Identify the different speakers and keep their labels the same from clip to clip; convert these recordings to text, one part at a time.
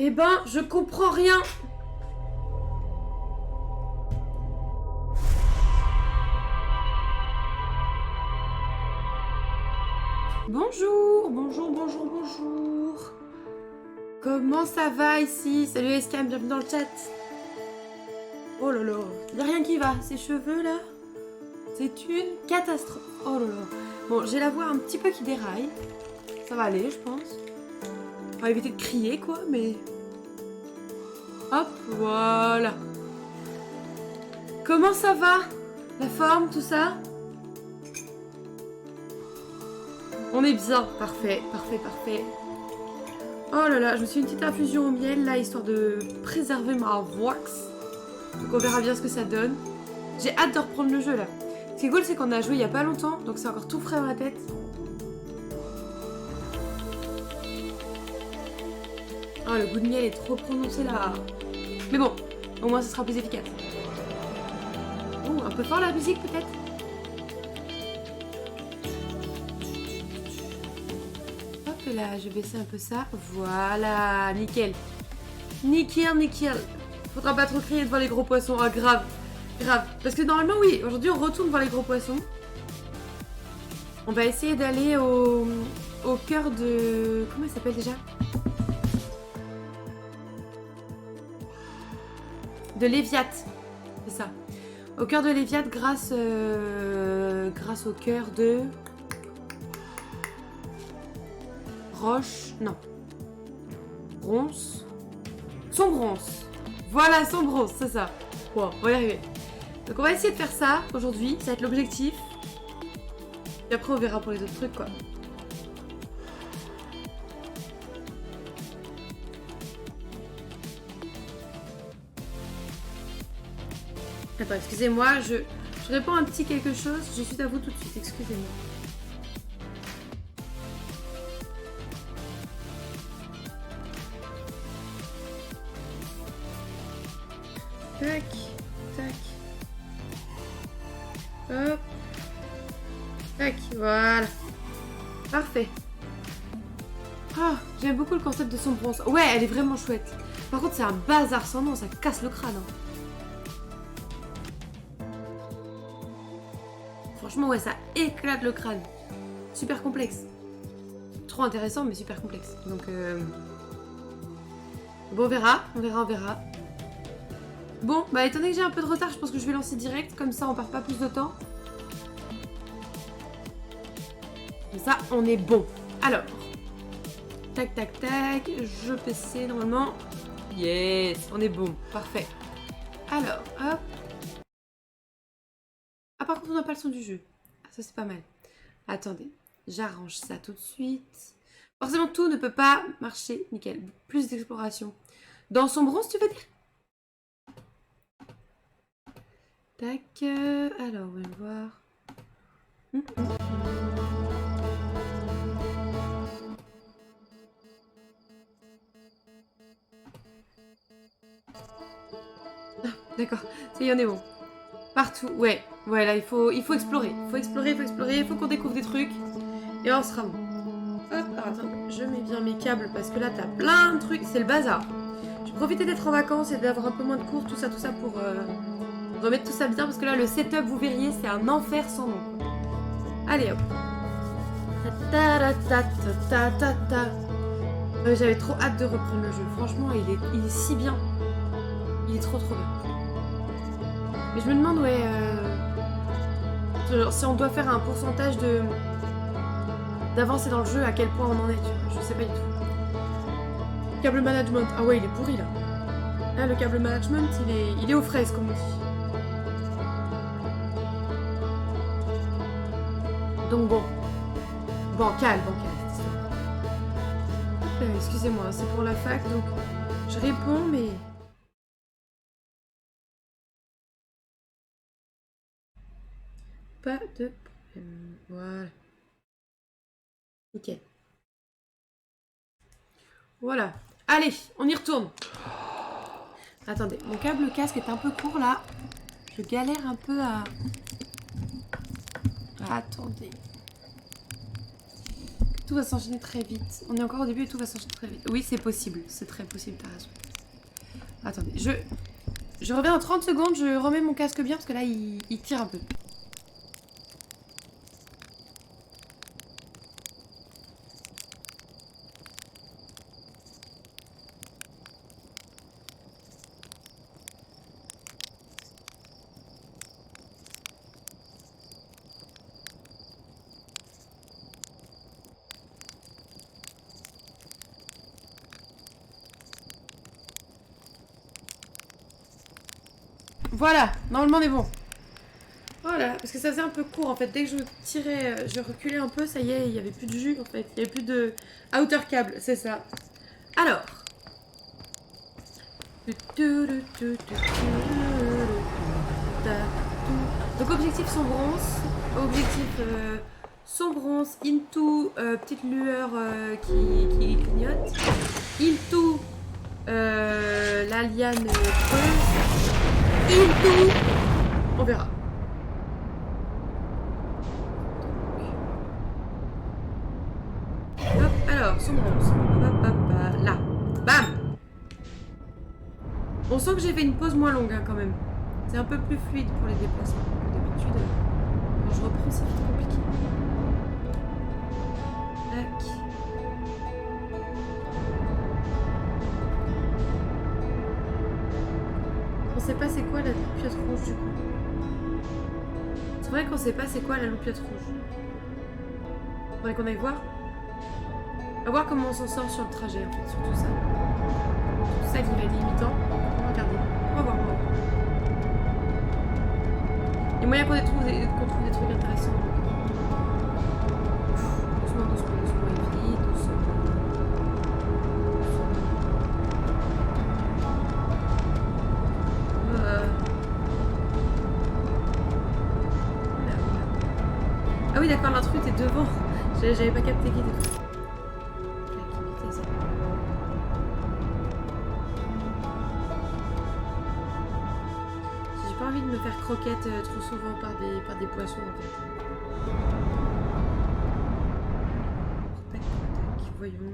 Speaker 1: Eh ben, je comprends rien. Bonjour, bonjour, bonjour, bonjour. Comment ça va ici? Salut Escam, bienvenue dans le chat. Oh là là, y'a rien qui va. Ces cheveux là, c'est une catastrophe. Oh là là. Bon, j'ai la voix un petit peu qui déraille. Ça va aller, je pense. On va éviter de crier quoi, mais... Hop, voilà. Comment ça va? La forme, tout ça? On est bien, parfait, parfait, parfait. Oh là là, je me suis fait une petite infusion au miel là, histoire de préserver ma voix. Donc on verra bien ce que ça donne. J'ai hâte de reprendre le jeu là. Ce qui est cool, c'est qu'on a joué il y a pas longtemps, donc c'est encore tout frais dans la tête. Oh, le goût de miel est trop prononcé là. Mais bon, au moins ce sera plus efficace. Oh, un peu fort la musique peut-être? Hop là, je vais baisser un peu ça. Voilà, nickel. Nickel, nickel. Faudra pas trop crier devant les gros poissons. Ah, grave. Grave. Parce que normalement, oui, aujourd'hui, on retourne devant les gros poissons. On va essayer d'aller au cœur de... Comment il s'appelle déjà? De l'Éviat. C'est ça. Au cœur de l'Éviat grâce au cœur de... Roche... Non. Bronze. Sombronce. Voilà, Sombronce, c'est ça. Bon, on va y arriver. Donc on va essayer de faire ça aujourd'hui, ça va être l'objectif. Et après on verra pour les autres trucs quoi. Attends, excusez-moi, je réponds à un petit quelque chose, je suis à vous tout de suite, excusez-moi. Tac, tac. Hop. Tac, voilà. Parfait. Ah, j'aime beaucoup le concept de Sombronce. Ouais, elle est vraiment chouette. Par contre, c'est un bazar sans nom, ça casse le crâne. Hein. Franchement, ouais, ça éclate le crâne. Super complexe. Trop intéressant, mais super complexe. Donc, bon, on verra, on verra, on verra. Bon, bah étant donné que j'ai un peu de retard, je pense que je vais lancer direct, comme ça on perd pas plus de temps. Comme ça, on est bon. Alors, tac, tac, tac, je PC normalement. Yes, on est bon, parfait. Alors, hop. Ah, par contre, on n'a pas le son du jeu. Ah, ça c'est pas mal. Attendez, j'arrange ça tout de suite. Forcément, tout ne peut pas marcher. Nickel, plus d'exploration. Dans Sombronce, tu veux dire? Tac, alors on va voir. Ah, d'accord, ça y est, on est bon. Partout, ouais, voilà, il faut explorer. Il faut explorer, il faut qu'on découvre des trucs. Et on sera bon. Hop, alors attends, je mets bien mes câbles parce que là t'as plein de trucs, c'est le bazar. Je vais profiter d'être en vacances et d'avoir un peu moins de cours, tout ça pour remettre tout ça bien parce que là le setup, vous verriez, c'est un enfer sans nom. Allez hop. J'avais trop hâte de reprendre le jeu. Franchement, il est si bien. Il est trop bien. Mais je me demande, ouais, genre, si on doit faire un pourcentage d'avancer dans le jeu, à quel point on en est, tu vois. Je sais pas du tout. Câble management. Ah ouais, il est pourri là. Là, le câble management, il est aux fraises, comme on dit. Donc bon. Bancal. Excusez-moi, c'est pour la fac, donc je réponds, mais... Pas de problème. Voilà. Nickel. Voilà. Allez, on y retourne. Attendez, mon câble casque est un peu court là. Je galère un peu à... Attendez. Tout va s'enchaîner très vite. On est encore au début et tout va s'enchaîner très vite. Oui, c'est possible. C'est très possible, t'as raison. Attendez, je reviens dans 30 secondes. Je remets mon casque bien parce que là, il tire un peu. Voilà, normalement on est bon. Voilà, parce que ça faisait un peu court en fait. Dès que je tirais, je reculais un peu, ça y est, il n'y avait plus de jus en fait. Il n'y avait plus de outer câble, c'est ça. Alors. Donc objectif son bronze. Objectif son bronze. Into petite lueur qui clignote. Into la liane creuse. Into. On verra. Hop, alors, son bronze. Là. Bam. On sent que j'ai fait une pause moins longue hein, quand même. C'est un peu plus fluide pour les déplacements. D'habitude, quand je reprends, c'est vite compliqué. Tac. On sait pas c'est quoi la loupiote rouge du coup. C'est vrai qu'on sait pas c'est quoi la loupiote rouge. Faudrait qu'on aille voir. On va voir comment on s'en sort sur le trajet en fait, sur tout ça. Tout ça qui va être limitant. On va regarder. On va voir. Il y a moyen qu'on trouve des trucs intéressants. Doucement, et vite, doucement. Ah oui d'accord, l'intrus était devant. J'avais pas capté qui était devant. J'ai pas envie de me faire croquette trop souvent par des poissons en fait. Tac, tac, voyons.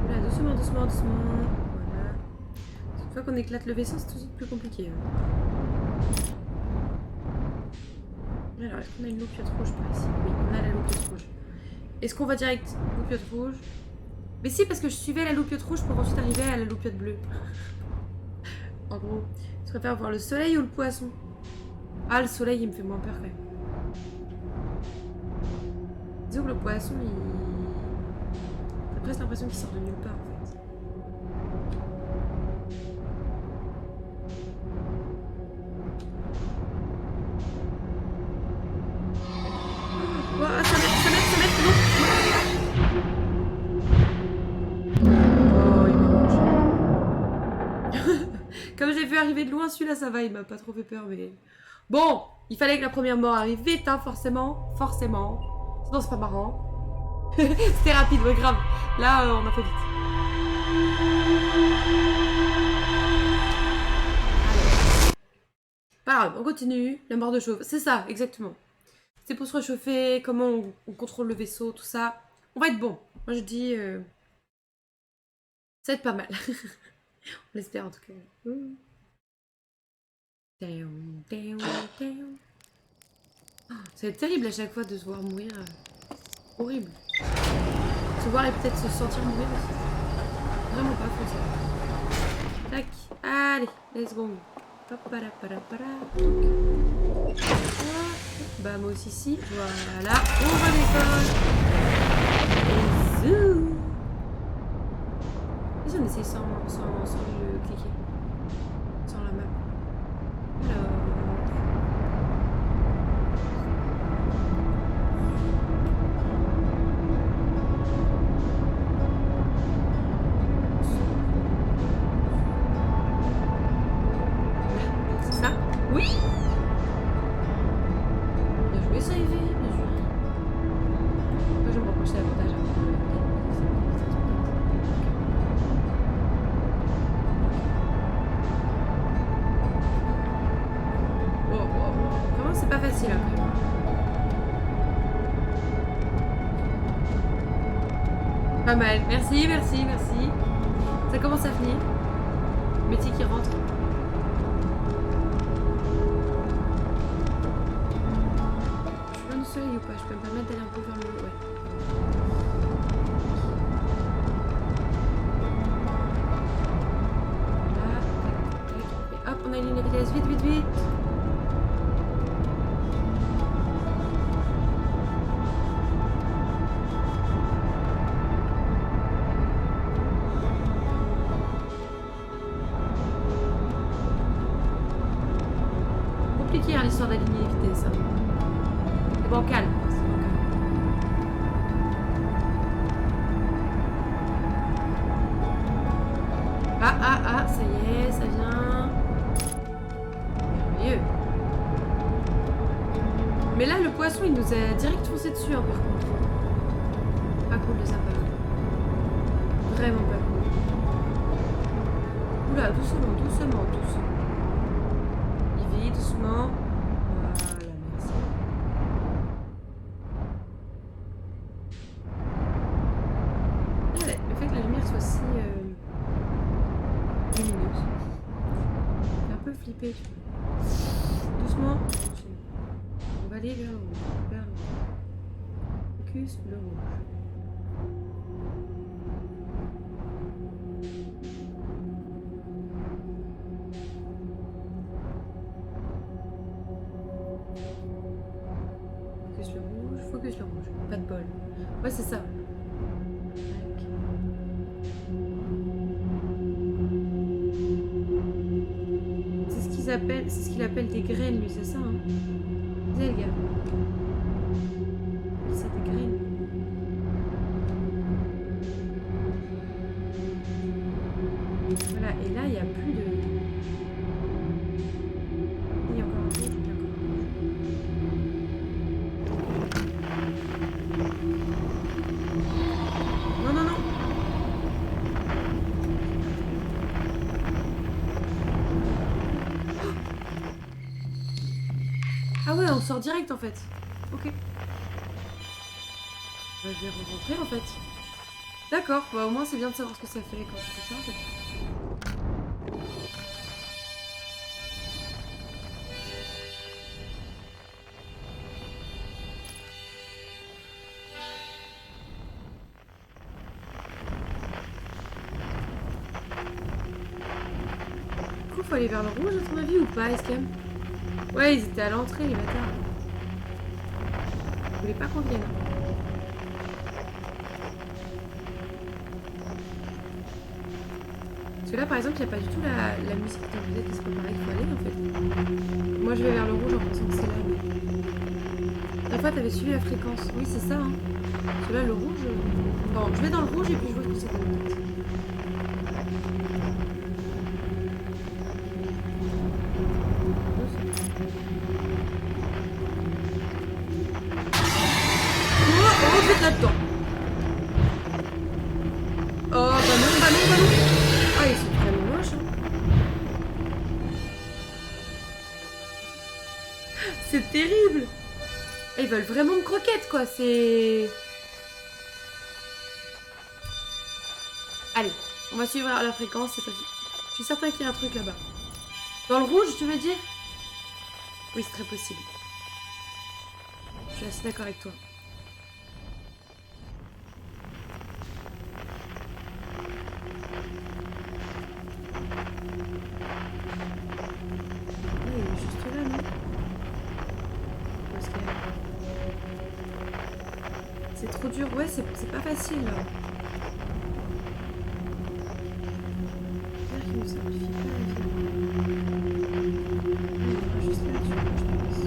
Speaker 1: Voilà, doucement. Voilà. Une fois qu'on éclate le vaisseau, c'est tout de suite plus compliqué. Alors, est-ce qu'on a une loupiote rouge par ici? Oui, on a la loupiote rouge. Est-ce qu'on va direct loupiote rouge? Mais si, parce que je suivais la loupiote rouge pour ensuite arriver à la loupiote bleue. En gros, je préfère voir le soleil ou le poisson? Ah, le soleil, il me fait moins peur quand même. Disons que le poisson, T'as presque l'impression qu'il sort de nulle part en fait. Oh, ça m'aide, c'est bon. Oh, il m'a mangé. Comme j'ai vu arriver de loin, celui-là ça va, il m'a pas trop fait peur, mais... Bon, il fallait que la première mort arrive vite, hein, forcément. Sinon c'est pas marrant. C'était rapide, ouais, grave. Là, on a fait vite. Allez. Pas grave, on continue. La mort de chauve, c'est ça, exactement. C'est pour se réchauffer, comment on contrôle le vaisseau, tout ça. On va être bon. Moi je dis... ça va être pas mal. On l'espère en tout cas. Oh, ça va être terrible à chaque fois de se voir mourir. Horrible. Se voir et peut-être se sentir mourir aussi. Vraiment pas fou ça. Tac. Allez, let's go. Bah moi aussi si. Voilà. On redécolle. Et zou. Et si on essaye sans le cliquer. Sans la map. Alors. C'est ça? Oui! Bien joué, ça y est, bien joué. Moi, je vais me rapprocher davantage. Vraiment, c'est pas facile après. Pas mal. Merci, merci, merci. Ça commence à venir. Métier qui rentre. Je suis loin du soleil ou pas? Je peux me permettre d'aller un peu vers le haut. Ouais. Là, tac, tac. Et hop, on aligne la vitesse. Vite, vite, vite. Compliqué hein, l'histoire d'aligner les vitesses. Hein. C'est bancal. C'est bancal. Ah, ah, ah, ça y est, ça vient. Merveilleux. Mais là, le poisson, il nous a direct foncé dessus, hein, par contre. Pas cool de sa part. Vraiment pas cool. Oula, doucement, doucement, doucement. Il vit doucement. Voilà, merci. Ah ouais, le fait que la lumière soit si lumineuse. Ça fait un peu flipper, tu vois. Doucement. On va aller vers le rouge. Vers le rouge. Focus, le rouge. Focus le rouge, pas de bol. Ouais, c'est ça. C'est ce qu'il appelle des graines, lui, c'est ça, hein. C'est le gars. C'est des graines. Voilà, et là, il n'y a plus de... Il y a encore un rouge, il y a encore un rouge. Non, non, non. Ah ouais, on sort direct en fait. Ok. Bah, je vais rentrer en fait. D'accord, bah au moins c'est bien de savoir ce que ça fait quand on fait ça en fait. Du coup, faut aller vers le rouge à ton avis ou pas, Escam? Ouais, ils étaient à l'entrée, les bâtards. Je voulais pas qu'on vienne. Parce que là, par exemple, il n'y a pas du tout la musique de peut-être que c'est pas pareil qu'il faut aller, en fait. Moi, je vais vers le rouge en pensant que c'est là, mais... La fois, t'avais suivi la fréquence. Oui, c'est ça, hein. Parce que là, le rouge... Bon, je vais dans le rouge et puis je vois ce que c'est que le tête. Là-dedans. Oh, bah non, bah non, bah non. Ah, ils sont vraiment moches. Hein. C'est terrible. Ils veulent vraiment une croquette, quoi. C'est... Allez, on va suivre la fréquence cette fois-ci. Je suis certain qu'il y a un truc là-bas. Dans le rouge, tu veux dire? Oui, c'est très possible. Je suis assez d'accord avec toi. C'est trop dur, ouais, c'est pas facile là. J'espère qu'il nous simplifie pas la vie. On va juste là-dessus, je pense.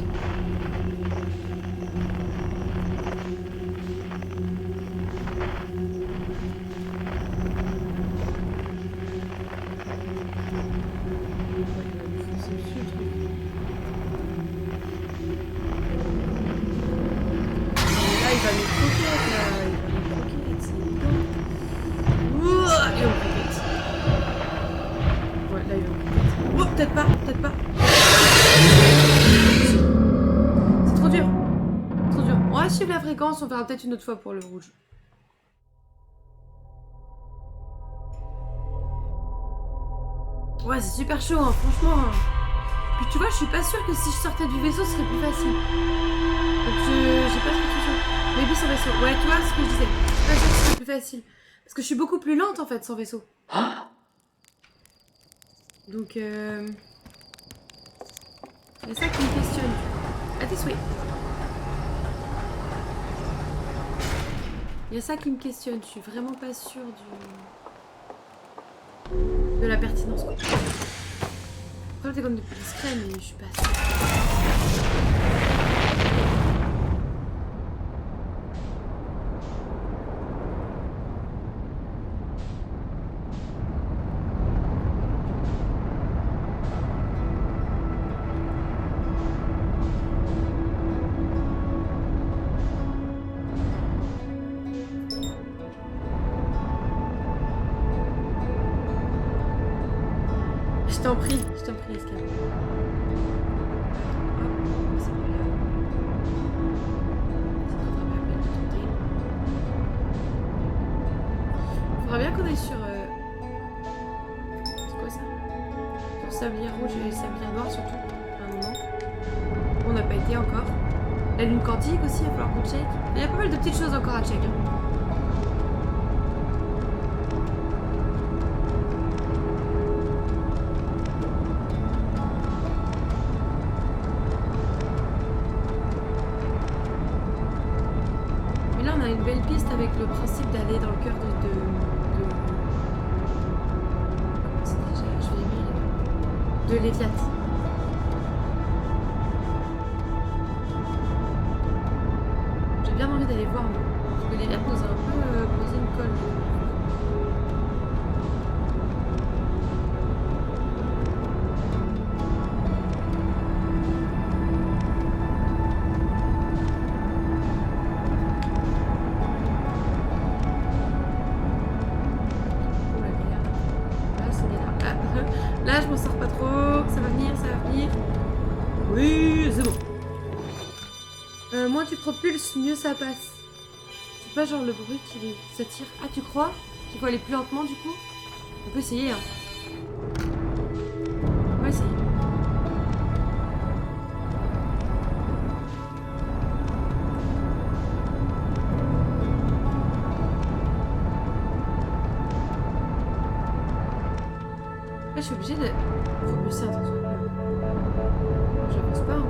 Speaker 1: Peut-être pas, peut-être pas. C'est trop dur. Trop dur. On va suivre la fréquence, on verra peut-être une autre fois pour le rouge. Ouais, c'est super chaud, hein, franchement. Puis tu vois, je suis pas sûre que si je sortais du vaisseau, ce serait plus facile. Donc j'ai pas trop de choses. Maybe sans vaisseau. Ouais, tu vois ce que je disais. Je suis pas sûre que ce serait plus facile. Parce que je suis beaucoup plus lente en fait sans vaisseau. Donc il y a ça qui me questionne. À tes souhaits. Il y a ça qui me questionne. Je suis vraiment pas sûre de la pertinence. Quoi. Après, t'es comme des plus discret, mais je suis pas sûre. Je t'en prie, Escape. Faudra bien qu'on aille sur... C'est quoi ça? Sur sablier rouge et sablier noir surtout, à un moment. On n'a pas été encore. La lune quantique aussi, il va falloir qu'on check. Il y a pas mal de petites choses encore à check. Hein. On a une belle piste avec le principe d'aller dans le cœur de... Comment c'est déjà? Je vais aimer... De Léviat. J'ai bien envie d'aller voir, moi. Parce que Léviat nous a un peu posé une colle. Là, je m'en sors pas trop. Ça va venir, ça va venir. Oui, c'est bon. Moins tu propulses, mieux ça passe. C'est pas genre le bruit qui s'attire. Ah, tu crois qu'il faut aller plus lentement du coup? On peut essayer, hein. On va essayer. Là, je suis obligée de propulser un truc. J'avance pas. Hein.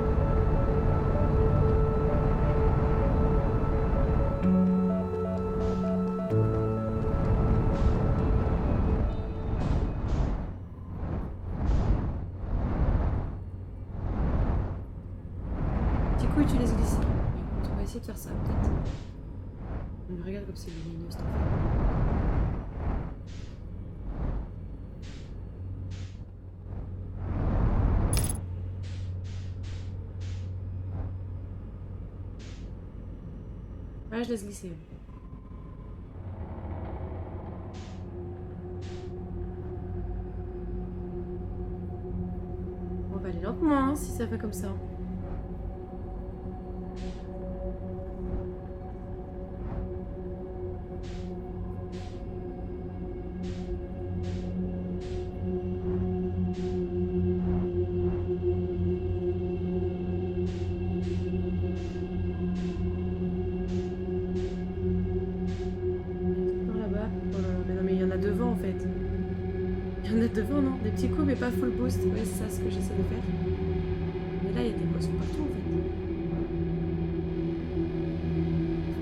Speaker 1: Du coup, tu laisses glisser. On va essayer de faire ça, peut-être. On me regarde comme c'est lumineux, cette affaire. Ouais, je laisse glisser. On va aller lentement hein, si ça fait comme ça. Devant, non? Des petits coups, mais pas full boost. Ouais, c'est ça ce que j'essaie de faire. Mais là, il y a des poissons partout, en fait.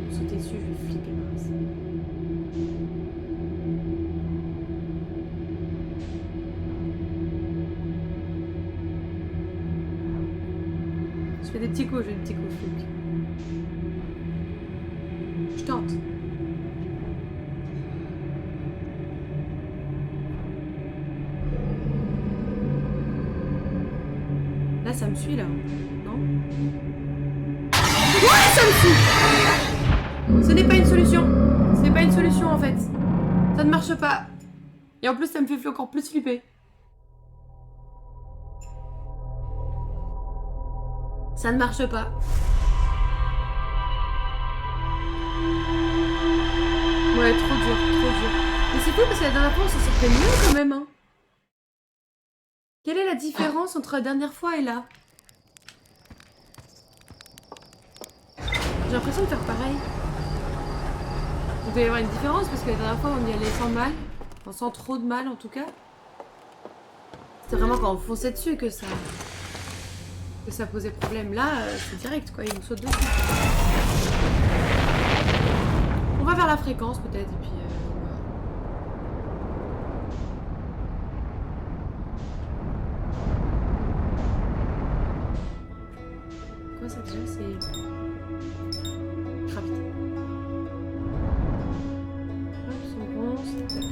Speaker 1: Je vais sauter dessus, je vais flipper mince. Je fais des petits coups, je fais des petits coups, flic. Je tente. Là, ça me suit, là. Non? Ouais, ça me suit! Ce n'est pas une solution. Ce n'est pas une solution, en fait. Ça ne marche pas. Et en plus, ça me fait encore plus flipper. Ça ne marche pas. Ouais, trop dur, trop dur. Mais c'est cool parce que la dernière fois, on s'en sortait mieux, quand même, hein. différence entre la dernière fois et là? J'ai l'impression de faire pareil. Il doit y avoir une différence parce que la dernière fois on y allait sans mal. Enfin, sans trop de mal en tout cas. C'était vraiment quand on fonçait dessus que ça posait problème. Là, c'est direct quoi, il nous saute dessus. On va vers la fréquence peut-être et puis... Quoi ça déjà? C'est... Gravité. Hop, son bronze, tac.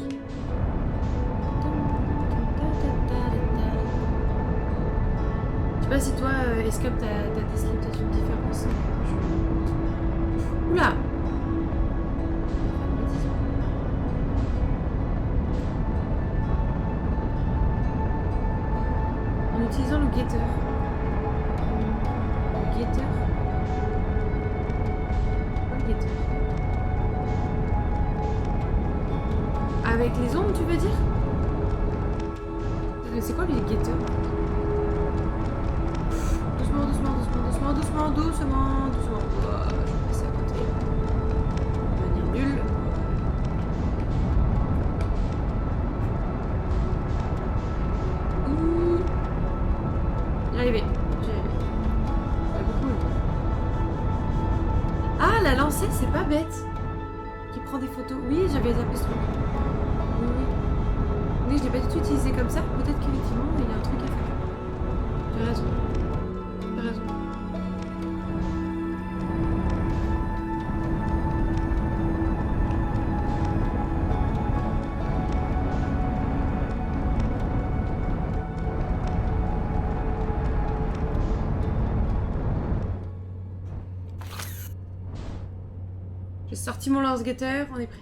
Speaker 1: Je sais pas si toi, Escape, t'as décelé peut-être une différence. Oula! En utilisant le guetteur. Le guetteur? Quoi, le guetteur? Avec les ombres, tu veux dire? C'est quoi les guetteurs? Doucement, doucement, doucement, doucement, doucement, doucement, doucement. Oh, je vais passer à côté. De manière nulle. Ouh. J'y arrivé. J'y arrivé. Beaucoup. Ah, la lancette, c'est pas bête. Qui prend des photos. Oui, j'avais zappé ce truc. Oui, oui. Oui, je l'ai pas du tout utilisé comme ça. Peut-être qu'effectivement, il y a un truc à faire. J'ai raison. T'as raison. J'ai sorti mon lance-guetteur, on est prêt.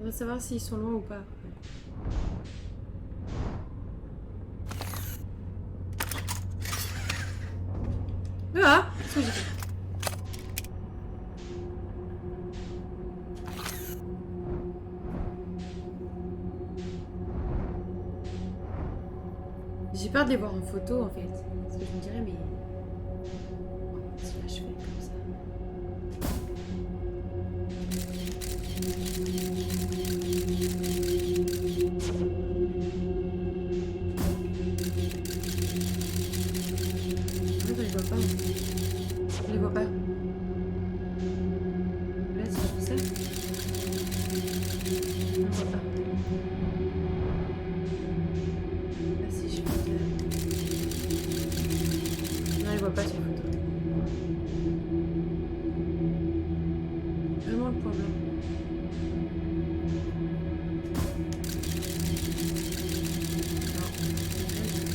Speaker 1: On va savoir s'ils sont loin ou pas. Ah, c'est ce que j'ai fait. J'ai peur de les voir en photo en fait. Parce que je me dirais, mais. Si là je fais comme ça. Je les vois pas. Je les vois pas. Là, si je fais ça. Je ne vois pas. Là, si je fais ça. Non, je les vois pas sur la photo. Vraiment le point blanc. Non.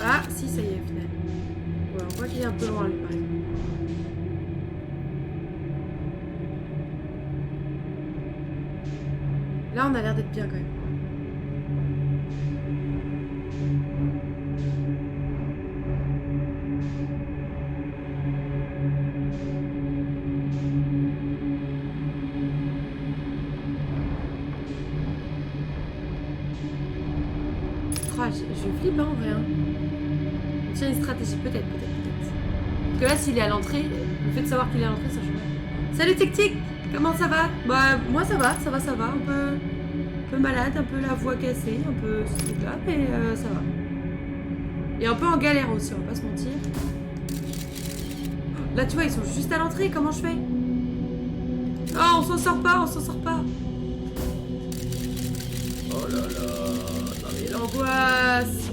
Speaker 1: Ah, si, ça y est, au final. Ouais, on voit qu'il est un peu loin, lui, par exemple. Là, on a l'air d'être bien, quand même. Ah, je flippe, hein, en vrai. Hein. Tiens, une stratégie, peut-être. Parce que là, s'il est à l'entrée, le fait de savoir qu'il est à l'entrée, ça change rien. Salut Tic Tic, comment ça va? Bah, moi ça va. Un peu malade, un peu la voix cassée, un peu ce truc-là, mais ça va. Et un peu en galère aussi, on va pas se mentir. Là, tu vois, ils sont juste à l'entrée, comment je fais? Oh, on s'en sort pas. Oh là là, non mais l'angoisse.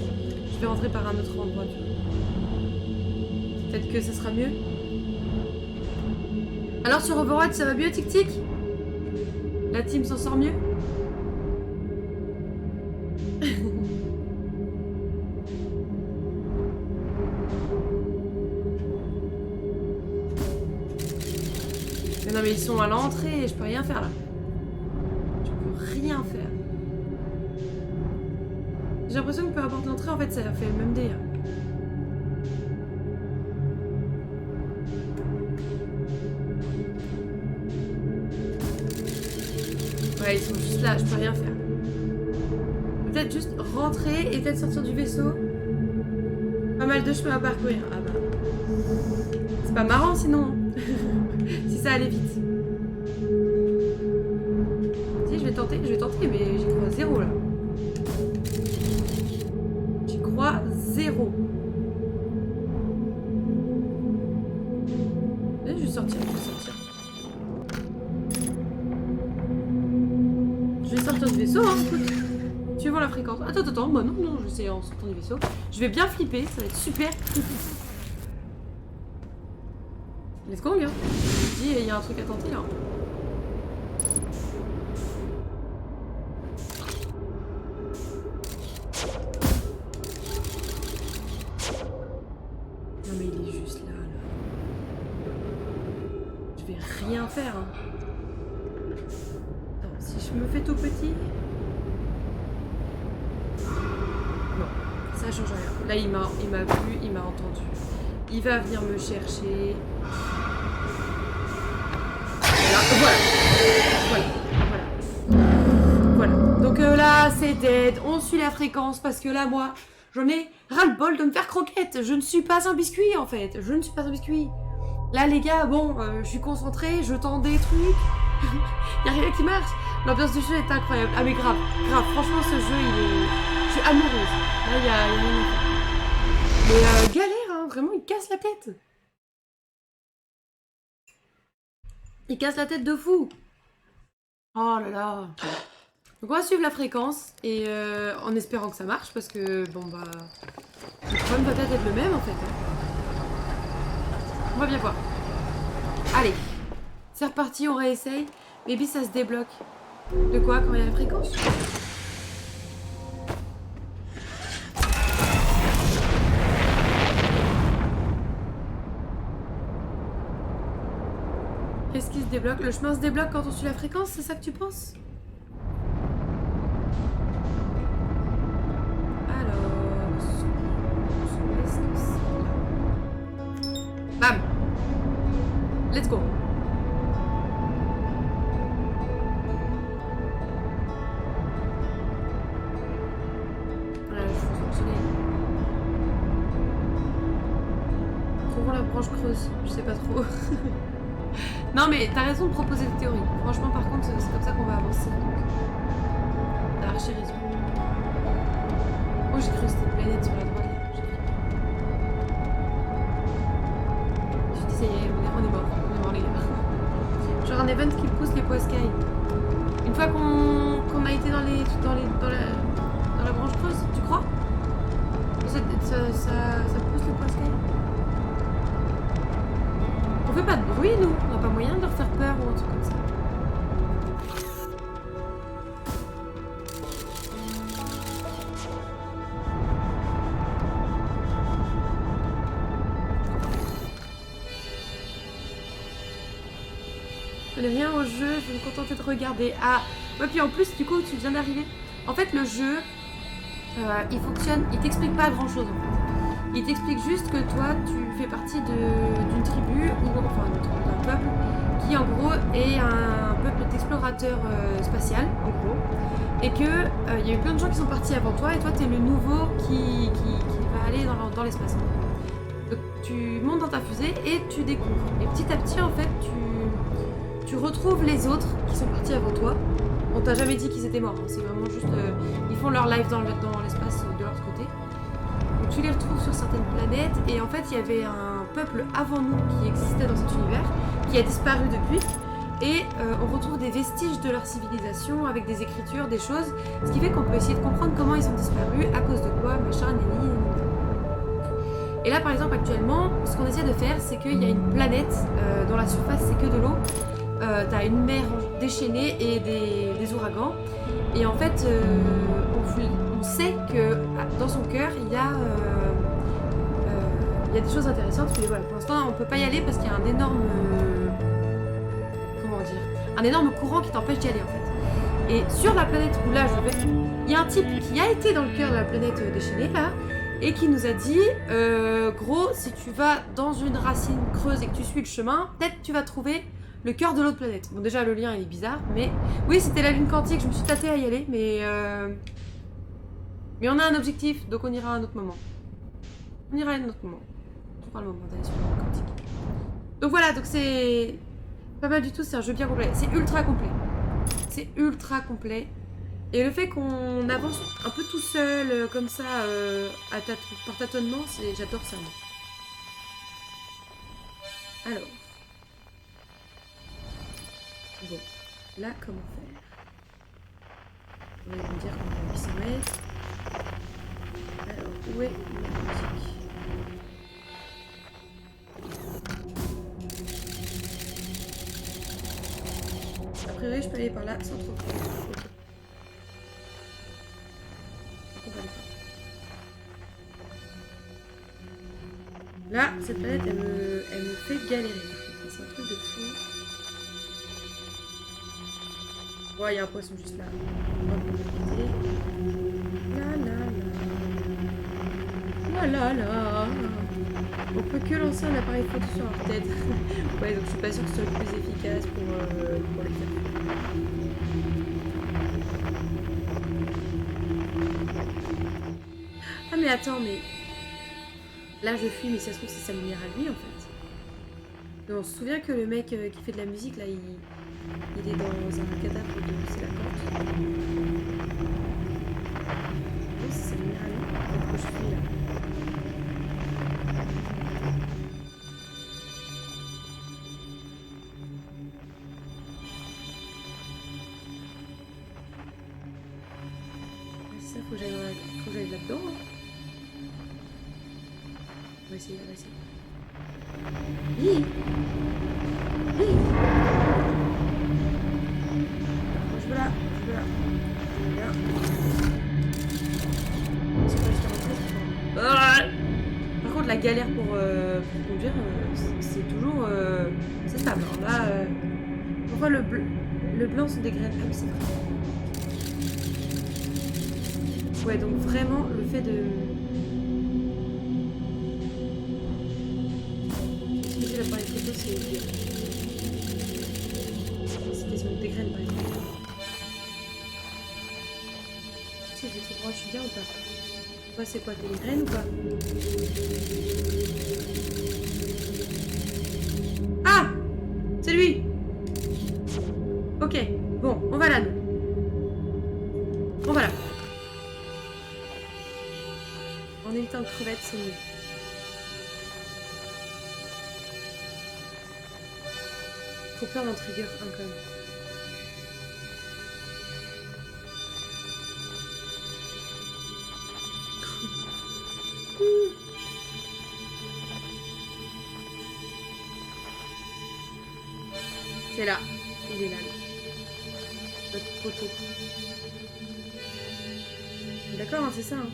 Speaker 1: Je vais rentrer par un autre endroit, tu vois. Peut-être que ça sera mieux. Alors sur Overwatch, ça va mieux, Tic Tic? La team s'en sort mieux? Mais non mais ils sont à l'entrée, je peux rien faire là. Je peux rien faire. J'ai l'impression que peu importe l'entrée, en fait, ça fait le même délire. Ouais, ils sont juste là, je peux rien faire. Peut-être juste rentrer et peut-être sortir du vaisseau. Pas mal de chemin à parcourir. Ah bah. C'est pas marrant sinon. Si ça allait vite. Si, je vais tenter, mais j'y crois zéro là. J'y crois zéro. Je vais sortir, Je vais sortir du vaisseau, hein, écoute. Suivant la fréquence. Attends, bah non, je sais en sortant du vaisseau. Je vais bien flipper, ça va être super. Let's go, gars. Je dis, il y a un truc à tenter là. Non mais il est juste là. Je vais rien faire. Hein. Attends, si je me fais tout petit. Non, ça change rien. Là il m'a vu, il m'a entendu. Il va venir me chercher. Voilà. Donc là, c'est dead. On suit la fréquence parce que là, moi, j'en ai ras-le-bol de me faire croquette. Je ne suis pas un biscuit, en fait. Je ne suis pas un biscuit. Là, les gars, bon, je suis concentrée, je tente des trucs. Il n'y a rien qui marche. L'ambiance du jeu est incroyable. Ah, mais grave. Franchement, ce jeu, il est... Je suis amoureuse. Là, il y a rien à faire. Mais galère, hein. Vraiment, il casse la tête. Il casse la tête de fou. Oh là là. Donc on va suivre la fréquence et en espérant que ça marche parce que bon bah le problème va peut-être être le même en fait. On va bien voir. Allez, c'est reparti, on réessaye. Maybe ça se débloque. De quoi quand il y a la fréquence? Qu'est-ce qui se débloque? Le chemin se débloque quand on suit la fréquence, c'est ça que tu penses? Bam! Let's go! Voilà, je faut fonctionner. Trouvons la branche creuse, je sais pas trop. Non mais t'as raison de proposer des théories. Franchement par contre c'est comme ça qu'on va avancer. T'as archi raison. Oh j'ai cru que c'était une planète sur la droite. Ça y est, on est mort les gars. Genre un event qui pousse les poiscailles. Une fois qu'on a été dans la branche creuse, tu crois? Ça pousse les poiscailles. On fait pas de bruit nous, on n'a pas moyen de leur faire peur ou un truc comme ça. Je connais rien au jeu, je vais me contenter de regarder. Ah, ouais, puis en plus, du coup, tu viens d'arriver. En fait, le jeu, il fonctionne, il t'explique pas grand chose en fait. Il t'explique juste que toi, tu fais partie d'une tribu, ou enfin d'un peuple, qui en gros est un peuple d'explorateurs spatial, en gros. Et que il y a eu plein de gens qui sont partis avant toi, et toi, t'es le nouveau qui va aller dans l'espace. Donc tu montes dans ta fusée et tu découvres. Et petit à petit, en fait, tu retrouves les autres qui sont partis avant toi. On t'a jamais dit qu'ils étaient morts, hein. C'est vraiment juste... ils font leur life dans l'espace de l'autre côté. Donc tu les retrouves sur certaines planètes et en fait il y avait un peuple avant nous qui existait dans cet univers, qui a disparu depuis. Et on retrouve des vestiges de leur civilisation avec des écritures, des choses. Ce qui fait qu'on peut essayer de comprendre comment ils ont disparu, à cause de quoi, machin, nini. Et là par exemple actuellement, ce qu'on essaie de faire c'est qu'il y a une planète dont la surface c'est que de l'eau. T'as une mer déchaînée et des ouragans. Et en fait, on sait que dans son cœur, il y a des choses intéressantes. Mais voilà, pour l'instant, on peut pas y aller parce qu'il y a un énorme... comment dire? Un énorme courant qui t'empêche d'y aller en fait. Et sur la planète où là je vais, il y a un type qui a été dans le cœur de la planète déchaînée là, et qui nous a dit, gros, si tu vas dans une racine creuse et que tu suis le chemin, peut-être tu vas trouver le cœur de l'autre planète. Bon déjà le lien il est bizarre, mais oui c'était la lune quantique, je me suis tâtée à y aller, mais on a un objectif, donc on ira à un autre moment. On ira à un autre moment. On prend le moment d'aller sur la lune quantique. Donc voilà, donc c'est pas mal du tout, c'est un jeu bien complet. C'est ultra complet. C'est ultra complet. Et le fait qu'on avance un peu tout seul, comme ça, par tâtonnement, j'adore ça. Moi. Alors. Bon. Là, comment faire? On va me dire qu'on a 800 mètres. Alors, où est la boutique? A priori, je peux aller par là sans trop de problème. On va aller par là. Là, cette planète, elle me fait galérer. C'est un truc de fou. Ouais, il y a un poisson juste là. On va profiter. La la. On peut que lancer un appareil photo sur leur tête. Ouais, donc je suis pas sûre que ce soit le plus efficace pour les faire. Ah mais attends, mais... Là je fuis, mais ça se trouve c'est sa lumière à lui en fait. Mais on se souvient que le mec qui fait de la musique là, il est dans un cadavre de... C'est la porte. Oui, c'est sa lumière à lui. Donc je fuis là. C'est ça, faut que j'aille là-dedans. Hein. On va essayer, on va essayer. Hi. Je veux là. Là. C'est pas juste à rentrer, par contre, la galère pour conduire, c'est toujours... c'est stable. Alors là, pourquoi le blanc se dégrade? Ah oui, c'est vrai. Ouais, donc vraiment, le fait de... utiliser l'appareil photo, c'est dur. C'est quasiment des graines, par exemple. Si je vais tout droit, je suis bien ou pas? Ouais, c'est quoi, t'es les graines ou pas? Ah! C'est lui! Ok, bon, on va là, nous. On va là. En évitant de crevettes, c'est mieux. Trop peur d'un trigger 1 quand même. C'est là. Il est là. Notre poteau. D'accord, hein, c'est ça. Hein.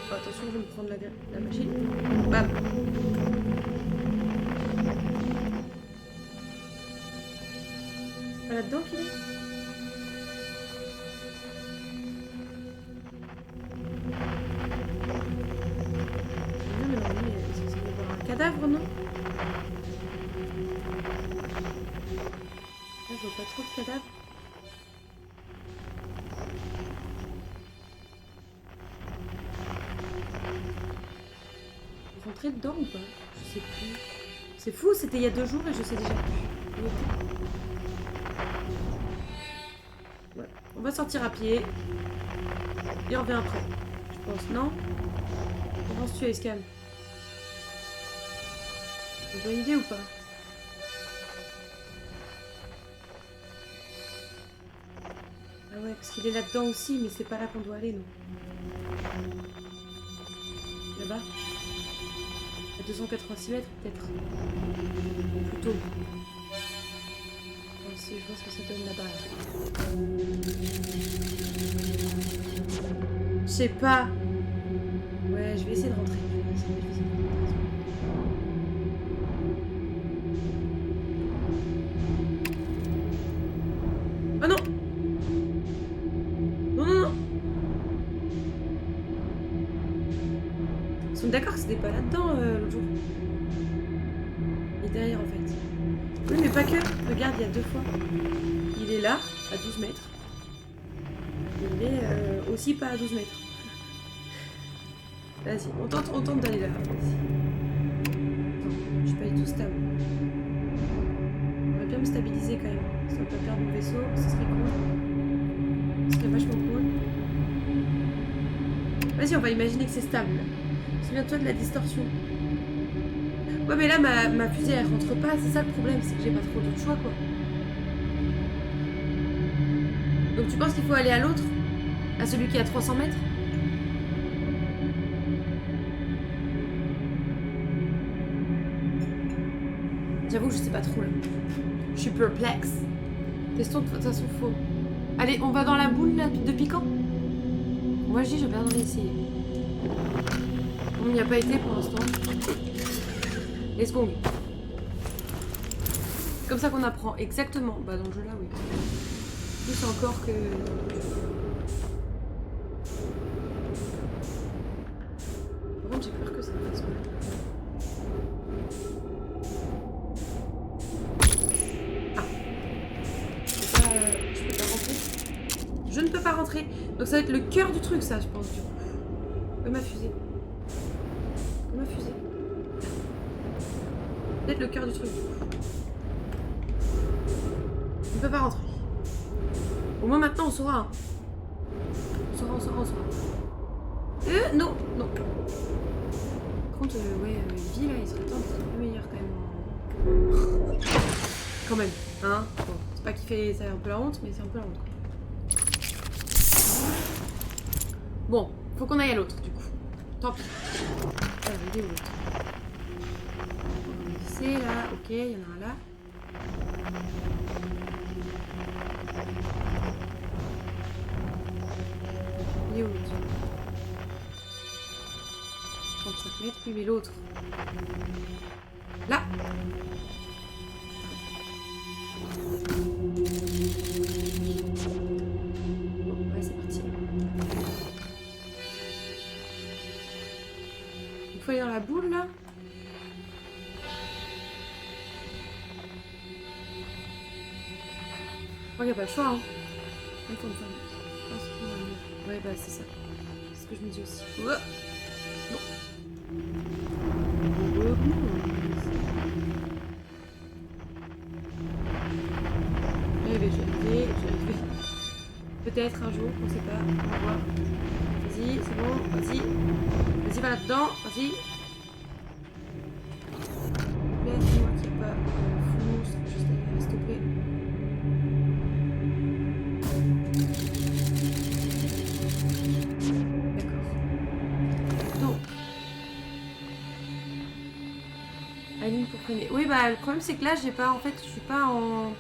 Speaker 1: Oh, attention, je vais me prendre la machine. Bam. Pas là-dedans qu'il est? Non, mais normalement, c'est censé y avoir un cadavre, non? Là, je vois pas trop de cadavres. Rentrer dedans ou pas? Je sais plus. C'est fou, c'était il y a 2 jours et je sais déjà plus. Ouais. On va sortir à pied. Et on revient après. Je pense, non? On pense-tu à Escam? Une bonne idée ou pas? Ah ouais, parce qu'il est là-dedans aussi, mais c'est pas là qu'on doit aller, non? Là-bas? À 286 mètres, peut-être. Plutôt. Si je vois ce que ça donne là-bas. Je sais pas. Ouais, je vais essayer de rentrer. Oh non! Non, non, non! Ils sont d'accord que c'était pas là-dedans l'autre jour. Il est derrière en fait. Oui, mais pas que. Regarde, il y a 2 fois. Il est là, à 12 mètres. Il est aussi pas à 12 mètres. Vas-y, on tente d'aller là. Vas-y. Je suis pas du tout stable. On va bien me stabiliser quand même. Si on peut perdre mon vaisseau, ce serait cool. Ce serait vachement cool. Vas-y, on va imaginer que c'est stable. Souviens-toi de la distorsion. Ouais, mais là, ma fusée, elle rentre pas. C'est ça le problème, c'est que j'ai pas trop d'autre choix, quoi. Donc tu penses qu'il faut aller à l'autre? À celui qui est à 300 mètres? J'avoue que je sais pas trop, là. Je suis perplexe. Testons de toute façon faux. Allez, on va dans la boule, là, de piquant. Moi, je dis, je vais bien en essayer. On n'y a pas été pour l'instant. Let's go. Comme ça qu'on apprend exactement. Bah, dans le jeu là, oui. Plus encore que. Par contre, j'ai peur que ça fasse mal. Ah. Je peux pas rentrer. Je ne peux pas rentrer. Donc ça va être le cœur du truc, ça, je pense, du coup. Ma fusée. Ma fusée. Peut-être le cœur du truc. On ne peut pas rentrer. Au moins maintenant on saura. Hein. On saura. Non. Par contre, ouais, vie là, il serait temps d'être un peu meilleur quand même. Quand même, hein. Bon, c'est pas qu'il fait ça un peu la honte, mais c'est un peu la honte. Quoi. Bon, faut qu'on aille à l'autre du coup. Tant pis. Alors, il est où l'autre? C'est là, ok, il y en a un là. Il est où l'autre? 35 mètres, oui, mais l'autre. Là. Bon, ouais, c'est parti. Il faut aller dans la boule, là. Je crois qu'il n'y a pas le choix, hein. Attends. Ouais, bah c'est ça. C'est ce que je me dis aussi. Oh non. Je vais arriver. Peut-être un jour, on sait pas. On va voir. Vas-y, c'est bon. Vas-y, va là-dedans. Vas-y. Là, dis-moi qu'il n'y a pas flou. Juste derrière, s'il te plaît. Oui, bah le problème c'est que là j'ai pas, en fait, je suis pas en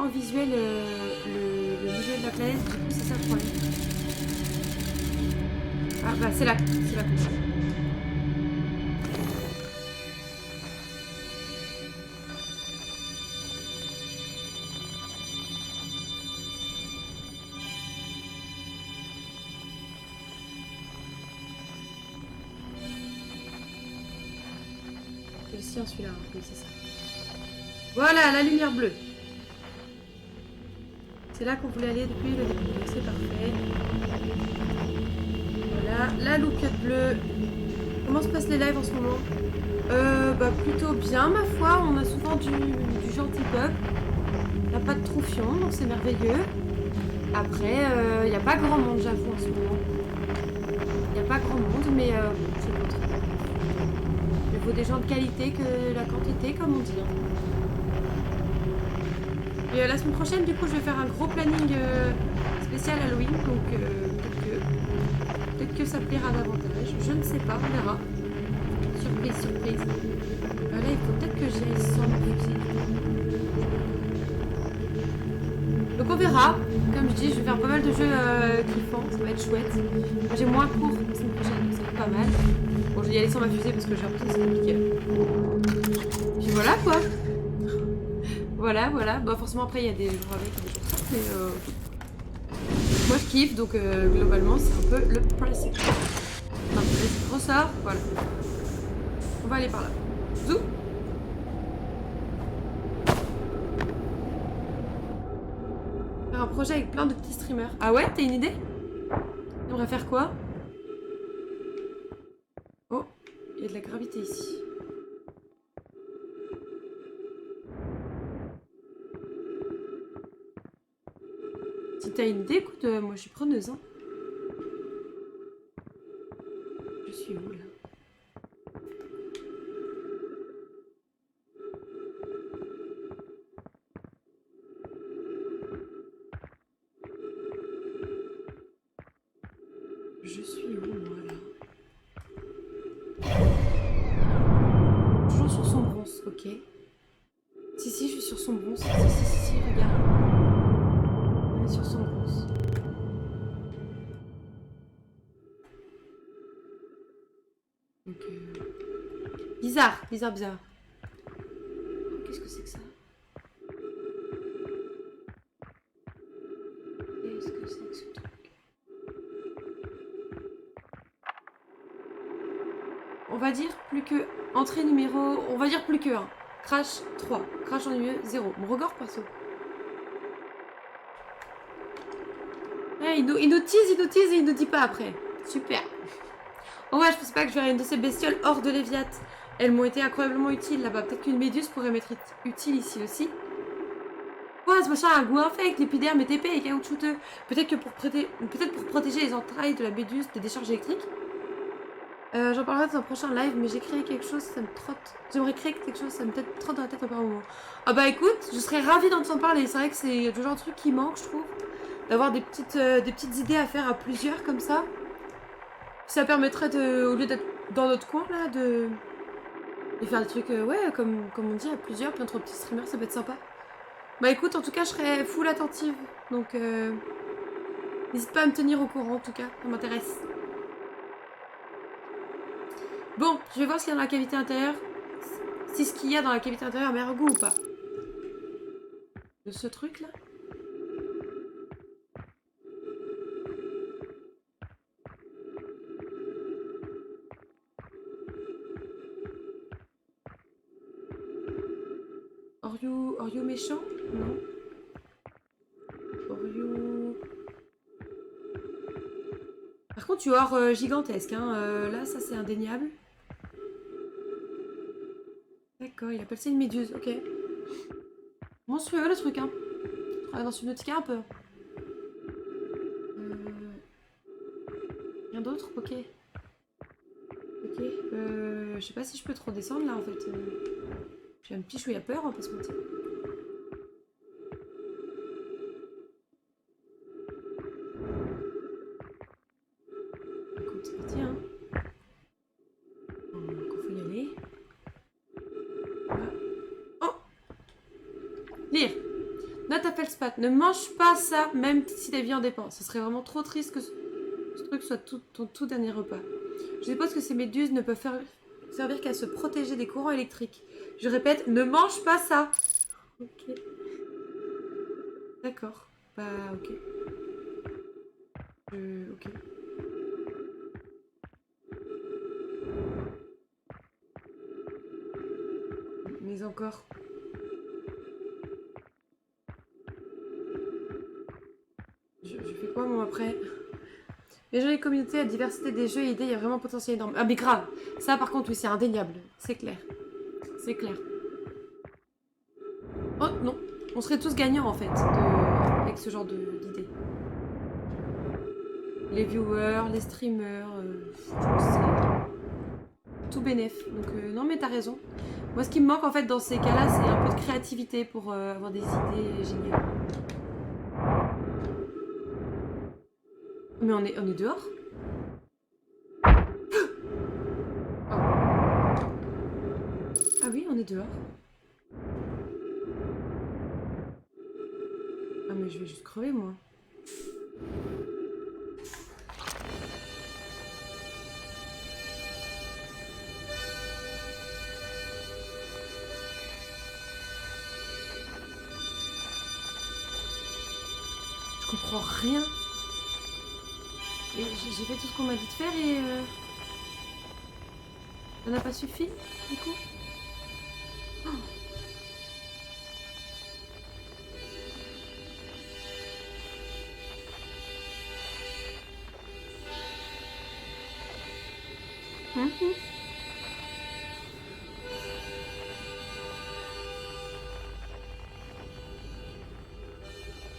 Speaker 1: visuel le milieu de la planète, du coup c'est ça le problème. Ah bah c'est là. C'est le sien celui-là, oui c'est ça. Voilà, la lumière bleue. C'est là qu'on voulait aller depuis le début, donc c'est parfait. Voilà, la loupiote bleue. Comment se passent les lives en ce moment? Bah plutôt bien ma foi, on a souvent du gentil peuple. Il n'y a pas de troufion, donc c'est merveilleux. Après, il n'y a pas grand monde j'avoue en ce moment. Il n'y a pas grand monde, mais c'est contre. Il faut des gens de qualité que la quantité, comme on dit. Hein. Et la semaine prochaine, du coup, je vais faire un gros planning spécial Halloween, donc peut-être que ça plaira davantage. Je ne sais pas, on verra. Surprise. Là, il faut peut-être que j'y aille sans musique. Donc on verra. Comme je dis, je vais faire pas mal de jeux kiffants, ça va être chouette. J'ai moins cours la semaine prochaine, donc ça va être pas mal. Bon, je vais y aller sans m'abuser parce que j'ai l'impression que c'est compliqué. Puis voilà quoi. Voilà, voilà. Bah forcément après il y a des jours avec et des jours sans, mais moi je kiffe donc globalement c'est un peu le principe. Non, vas-y, ressort, voilà. On va aller par là. Zou. Faire un projet avec plein de petits streamers. Ah ouais, t'as une idée? T'aimerais faire quoi? Oh, il y a de la gravité ici. Si t'as une idée, écoute, moi je suis preneuse. Hein. Je suis où là? Je suis où moi là? Toujours sur son bronze, ok. Si, je suis sur son bronze. Si, regarde. On est sur son bronze. Donc, bizarre. Qu'est-ce que c'est que ça? Qu'est-ce que c'est que ce truc? On va dire plus que... Entrée numéro... On va dire plus que 1. Crash 3. Crash en numéro 0. Mon regard perso. Hey, il nous tease et il nous dit pas après. Super. Oh ouais, je pensais pas que je verrais une de ces bestioles hors de l'Eviat. Elles m'ont été incroyablement utiles là-bas. Peut-être qu'une méduse pourrait m'être utile ici aussi. Ouais, ce machin a un goût infect, l'épiderme est épais et caoutchouteux. Peut-être pour protéger les entrailles de la méduse des décharges électriques. J'en parlerai dans un prochain live, mais j'ai créé quelque chose, ça me trotte. J'aimerais créer quelque chose, ça me trotte dans la tête encore un moment. Ah bah écoute, je serais ravie d'en t'en parler. C'est vrai que c'est le genre de truc qui manque, je trouve. D'avoir des petites idées à faire à plusieurs comme ça. Ça permettrait de, au lieu d'être dans notre coin là, de faire des trucs, ouais, comme on dit, à plusieurs, plein de petits streamers, ça peut être sympa. Bah écoute, en tout cas, je serais full attentive. Donc, n'hésite pas à me tenir au courant, en tout cas, ça m'intéresse. Bon, je vais voir ce qu'il y a dans la cavité intérieure. Si ce qu'il y a dans la cavité intérieure a meilleur goût ou pas. De ce truc là. Oreo méchant? Non. Oreo... Par contre, tu as gigantesque, hein. Là, ça c'est indéniable. D'accord, il appelle ça une méduse, ok. Monstrueux le truc, hein. Je travaille dans Subnautica un peu. Rien d'autre? Ok. Ok. Je sais pas si je peux trop descendre là en fait. J'ai un petit chouïa peur, on va pas se mentir. Écoute, c'est parti, hein. Donc, il faut y aller. Voilà. Oh! Lire! Note à Feldspat. Ne mange pas ça, même si ta vie en dépend. Ce serait vraiment trop triste que ce truc soit ton tout dernier repas. Je suppose que ces méduses ne peuvent servir qu'à se protéger des courants électriques. Je répète, ne mange pas ça. Ok. D'accord. Bah, ok. Ok. Mais encore. Je fais quoi, moi, après? Les jeux et les communautés, la diversité des jeux et idées, il y a vraiment un potentiel énorme. Ah, mais grave. Ça, par contre, oui, c'est indéniable. C'est clair. C'est clair. Oh, non. On serait tous gagnants, en fait, avec ce genre d'idées. Les viewers, les streamers, c'est tout bénef. Donc, non, mais t'as raison. Moi, ce qui me manque, en fait, dans ces cas-là, c'est un peu de créativité pour avoir des idées géniales. Mais on est dehors? Oh. Ah oui, on est dehors. Ah mais je vais juste crever moi. comprends rien. Et j'ai fait tout ce qu'on m'a dit de faire et... Ça n'a pas suffi, du coup. Oh.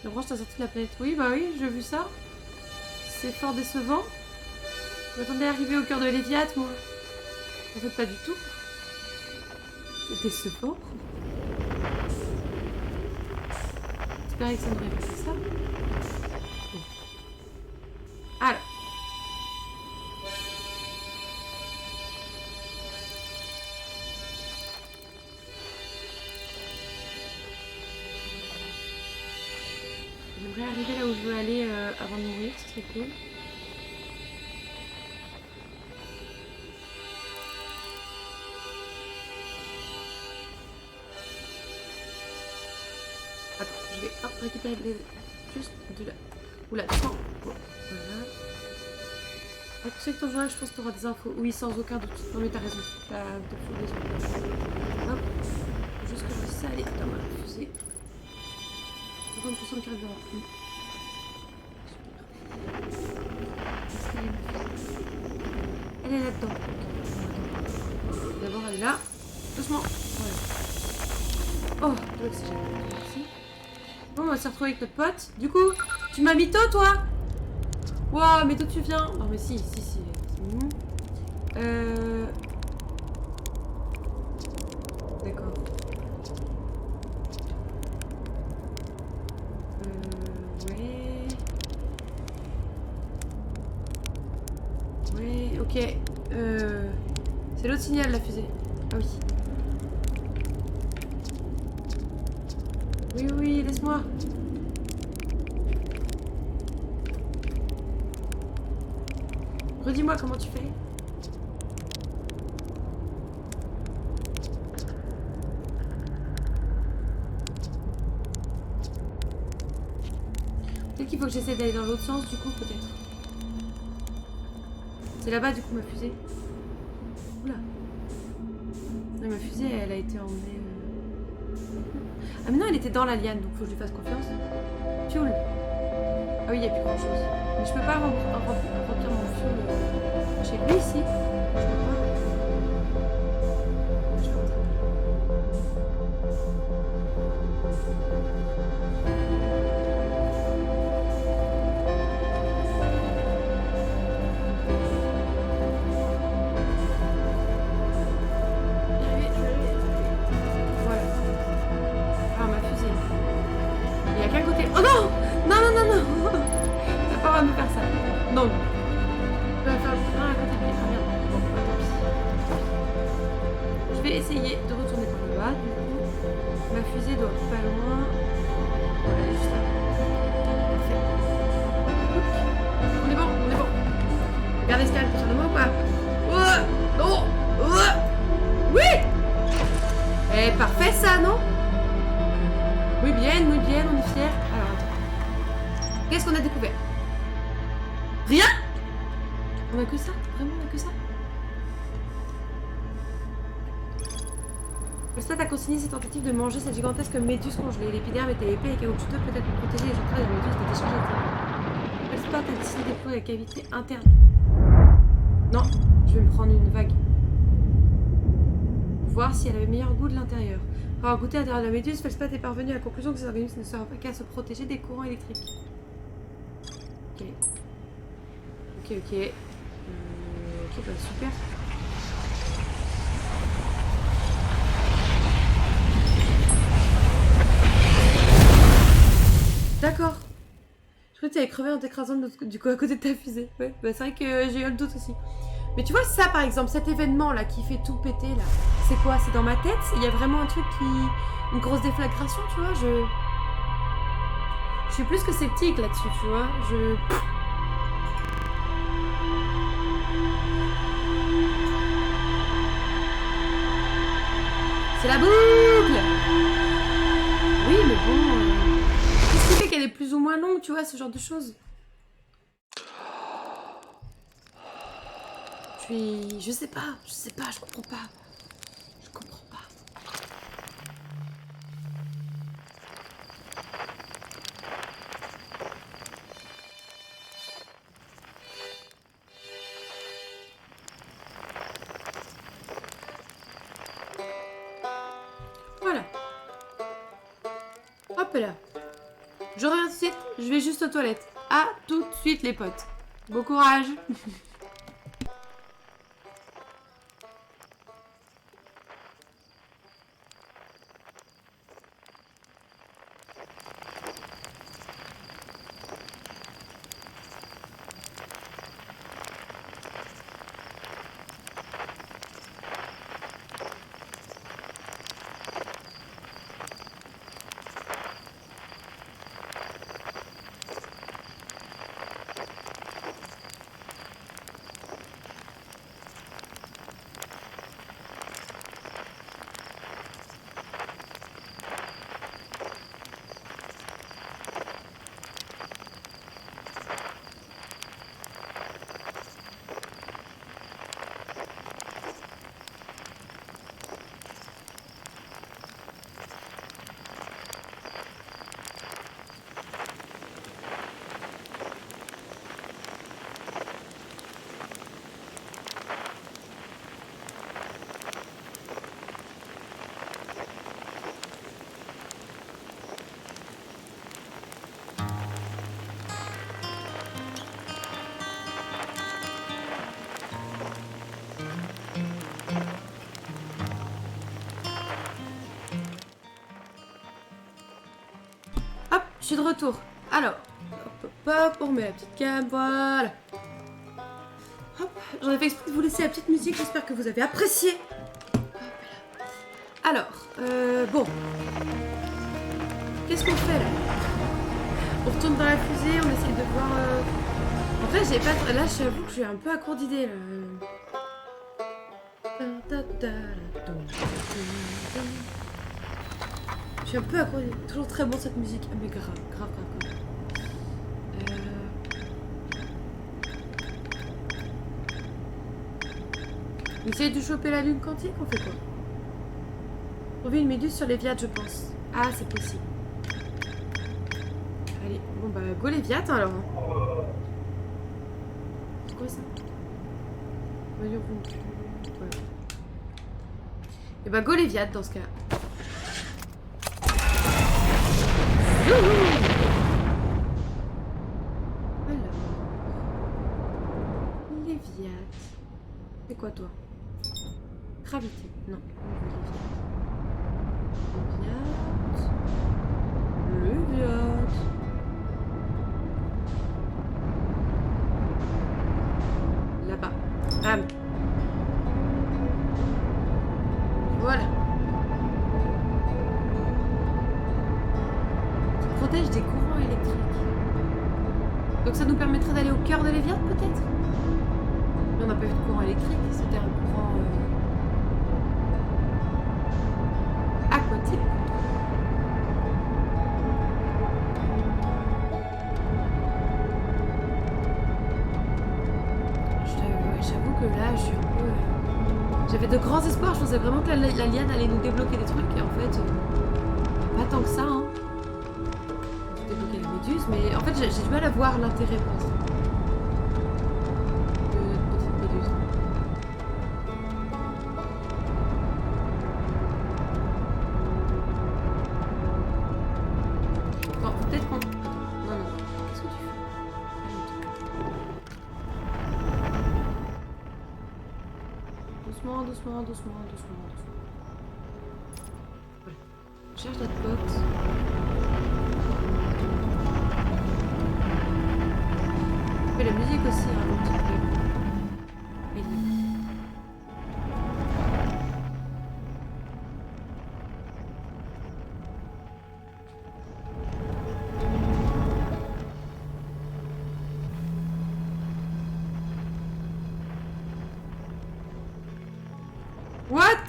Speaker 1: La branche t'a sorti de la planète. Oui, bah oui, j'ai vu ça. C'est fort décevant. Je m'attendais à arriver au cœur de Léviat, moi. En fait, pas du tout. C'est décevant. J'espérais que ça n'aurait pas fait ça. Bon. Alors. J'aimerais arriver là où je veux aller avant de mourir, ce serait cool. Attends, je vais récupérer juste de la... Oula, attends. Voilà. Avec ce que ton journal, je pense que tu auras des infos. Oui, sans aucun doute. Non mais t'as raison. T'as raison. Hop. Juste que je laisse ça aller dans ma fusée. 50% de carburant. Super. Elle est là-dedans. D'abord, elle est là. Doucement. Voilà. Oh, de l'oxygène. Merci. Bon, on va se retrouver avec notre pote. Du coup, tu m'as mytho, toi? Wow, mais d'où tu viens? Non, mais si. C'est mignon. D'accord. Ouais, ok. C'est l'autre signal, la fusée. Ah oui. Oui, laisse-moi. Redis-moi comment tu fais. Peut-être qu'il faut que j'essaie d'aller dans l'autre sens, du coup, peut-être. C'est là-bas, du coup, ma fusée. Oula. Non, ma fusée, elle a été emmenée... Ah mais non, elle était dans la liane, donc faut que je lui fasse confiance. Fuel. Ah oui, il n'y a plus grand chose. Mais je peux pas remplir mon fuel chez lui ici. Je peux pas. Je vais rentrer. Oh non! Non! T'as pas le droit de me faire ça. Non. Je vais faire un à côté de lui. Ah merde. Bon, bah, tant pis. Je vais essayer de retourner par le bas. Du coup, ma fusée doit être pas loin. Voilà, elle est juste là. Parfait. On est bon. Regarde l'escalade, t'es sûr de moi ou pas? Non! Oui! Eh, parfait ça, non? Oui, bien, on est fiers. Alors, attends. Qu'est-ce qu'on a découvert? Rien? On a que ça? Vraiment, on a que ça? Le stade a consigné ses tentatives de manger cette gigantesque méduse congelée. L'épiderme était épais et caoutchouteux, peut-être pour protéger les entrailles de la méduse d'étaient changées. Le stade a décidé d'éprouver la cavité interne. Non, je vais me prendre une vague. Voir si elle avait meilleur goût de l'intérieur. Pour avoir goûté à l'intérieur de la méduse, Feldspat est parvenu à la conclusion que ces organismes ne servent pas qu'à se protéger des courants électriques. Ok. Ok, bah super. D'accord. Je crois que tu avais crevé en t'écrasant du coup à côté de ta fusée. Ouais, bah c'est vrai que j'ai eu le doute aussi. Mais tu vois ça par exemple, cet événement là qui fait tout péter là, c'est quoi? C'est dans ma tête? Il y a vraiment un truc qui... Une grosse déflagration, tu vois, je suis plus que sceptique là-dessus, tu vois, C'est la boucle! Oui, mais bon... Qu'est-ce qui fait qu'elle est plus ou moins longue, tu vois, ce genre de choses. Je sais pas, je comprends pas. Je comprends pas. Voilà. Hop là. Je reviens tout de suite, je vais juste aux toilettes. À tout de suite les potes. Bon courage. Hop, je suis de retour. Alors, hop, hop, hop, on remet la petite cam, voilà. Hop, j'en ai fait exprès de vous laisser la petite musique, j'espère que vous avez apprécié. Hop là. Alors, bon. Qu'est-ce qu'on fait là? On retourne dans la fusée, on essaye de voir... En fait, j'ai pas... Là, j'avoue que je suis un peu à court d'idées, là. Je suis un peu à court d'idées. Toujours très bon cette musique. Ah, mais grave, grave, grave, grave. On essaye de choper la lune quantique, on fait quoi? Trouver une méduse sur les Viates, je pense. Ah, c'est possible. Allez, bon bah, go les Viates, alors. C'est quoi ça? Voyons rompu. Ouais. Et bah, go les Viates dans ce cas. Alors. Les Viates. C'est quoi toi? Gravité. Non. Le Viates. Là-bas. Bam. Voilà. Ça protège des courants électriques. Donc ça nous permettrait d'aller au cœur de l'Eviat peut-être? Mais on n'a pas vu de courant électrique, c'était un courant aquatique. J'avoue que là, je suis un peu... J'avais de grands espoirs, je pensais vraiment que la liane allait nous débloquer des trucs, et en fait, pas tant que ça, hein. Débloquer la méduse, mais en fait, j'ai du mal à voir l'intérêt pour ça. Petite méduse. Bon, peut-être qu'on... Non, non, qu'est-ce que tu fais? Doucement, doucement, doucement, doucement, doucement. Voilà. Je cherche notre pote. Je fais la musique aussi, hein, un petit peu. What?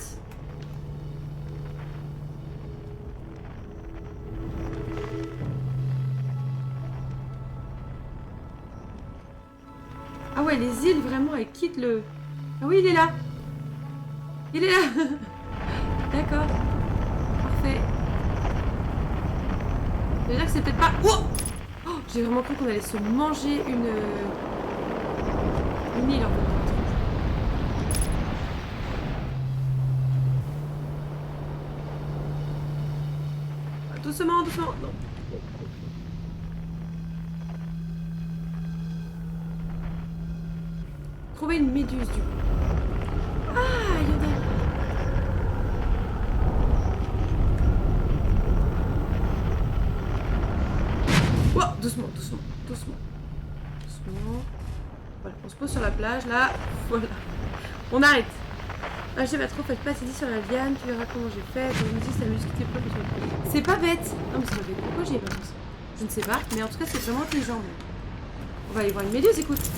Speaker 1: ouais, les îles, vraiment, elles quittent le... Ah oui, il est là. Il est là. D'accord. Parfait. Ça veut dire que c'est peut-être pas... Oh, oh, j'ai vraiment cru qu'on allait se manger une île, en fait. Doucement, doucement. Non. Trouver une méduse, du coup. Ah, il y en a. Oh, doucement, doucement, doucement. Doucement. Voilà, on se pose sur la plage, là. Voilà. On arrête. Ah, je sais pas trop, faites pas dit sur la liane, tu verras comment j'ai fait. Je me dis, ça me qui t'es pas. C'est pas bête. Non, mais c'est pas bête. Pourquoi j'y ai pas pensé? Je ne sais pas, mais en tout cas, c'est vraiment intelligent. On va aller voir une méduse, écoute.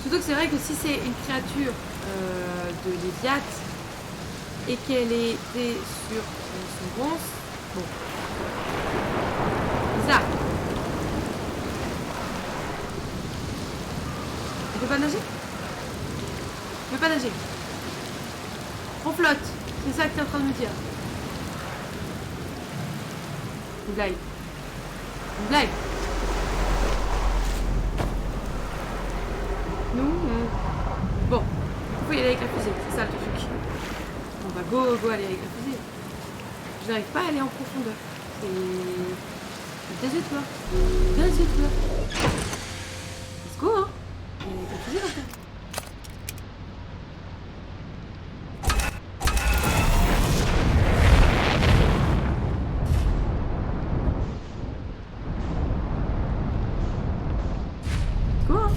Speaker 1: Surtout que c'est vrai que si c'est une créature de Léviathe et qu'elle était sur son bronze, bon. Bizarre. Tu peux pas nager? Tu peux pas nager. On flotte. C'est ça que t'es en train de me dire. Une blague. Une blague. Nous, bon, il faut y aller avec la fusée, c'est ça le truc. On va go aller avec la fusée. Je n'arrive pas à aller en profondeur. C'est... Désolé-toi. Désolé-toi. Let's go, hein. Et avec la fusée, là, ça. Let's go, hein.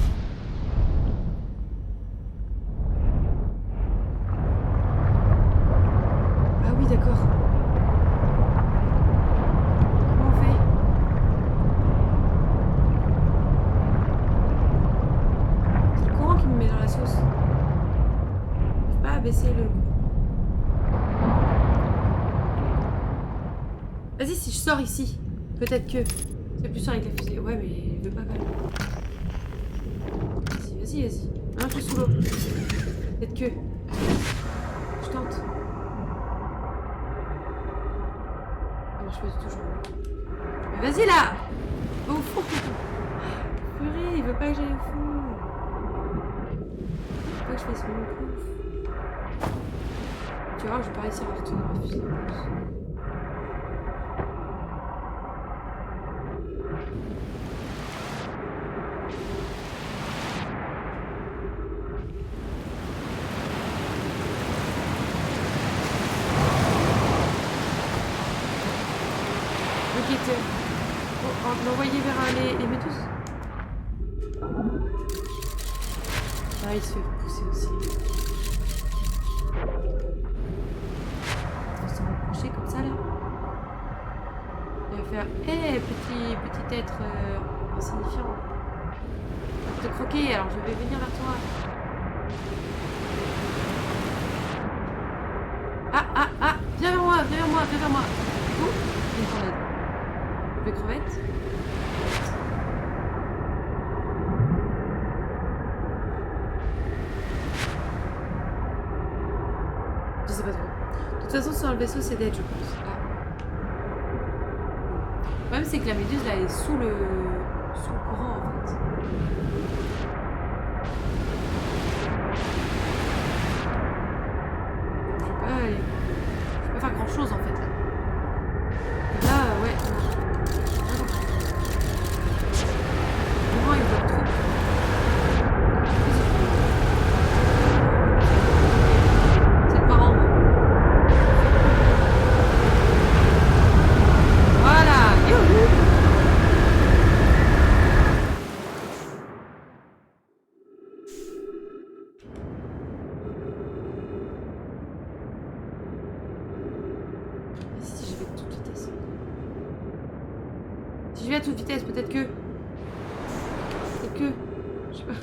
Speaker 1: D'accord. Comment on fait? C'est le courant qui me met dans la sauce. Je peux pas abaisser le... Vas-y, si je sors ici, peut-être que... C'est plus sûr avec la fusée. Ouais, mais il veut pas quand même. Vas-y, vas-y, vas-y. Non, je suis sous l'eau. Peut-être que... Je tente. Toujours. Mais vas-y là! Au fond! Purée, il veut pas que j'aille au fond. Il veut pas que je fasse mon coup. Tu vois, je vais pas réussir à retourner ma fusée. L'envoyer vers les méduses. Ah, il se fait pousser aussi. On va s'en rapprocher comme ça là. Il va faire hé, petit être insignifiant. Je vais te croquer, alors je vais venir vers toi. Ah, viens vers moi, viens vers moi, viens vers moi. Ouh, une grenade. Des crevettes. Je sais pas trop. De toute façon, sur le vaisseau, c'est dead, je pense. Ah. Le problème, c'est que la méduse, là, elle est sous le courant, en fait. Je peux pas faire grand-chose, en fait, là. Et là, ouais. Si je vais à toute vitesse, peut-être que... Je sais pas.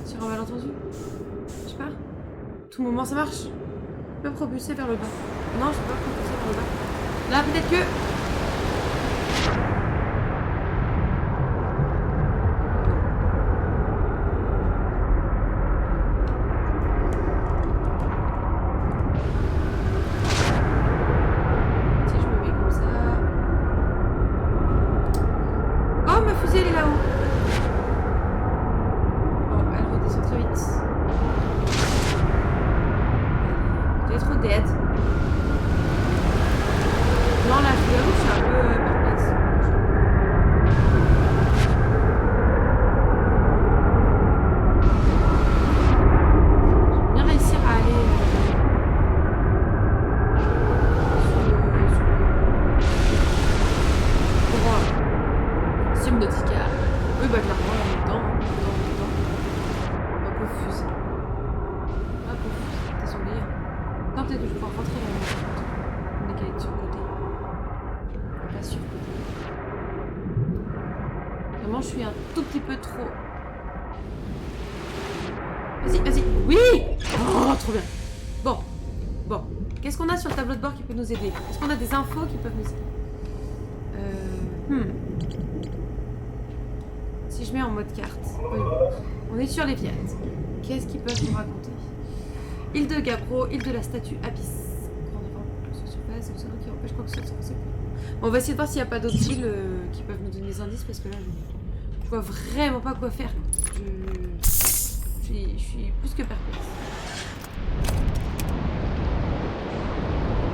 Speaker 1: Sur un malentendu. Je sais pas. Tout moment, ça marche. Je peux propulser vers le bas. Non, je peux pas propulser vers le bas. Là, peut-être que... Vas-y, vas-y. Oui. Oh, trop bien. Bon. Bon. Qu'est-ce qu'on a sur le tableau de bord qui peut nous aider? Est-ce qu'on a des infos qui peuvent nous aider? Si je mets en mode carte. On est sur les Viat. Qu'est-ce qu'ils peuvent nous raconter? Île de Gabro, île de la statue Abyss. Surface, qui empêche quoi que ce soit. On va essayer de voir s'il n'y a pas d'autres îles qui peuvent nous donner des indices parce que là, je vois vraiment pas quoi faire. Je suis plus que perplexe.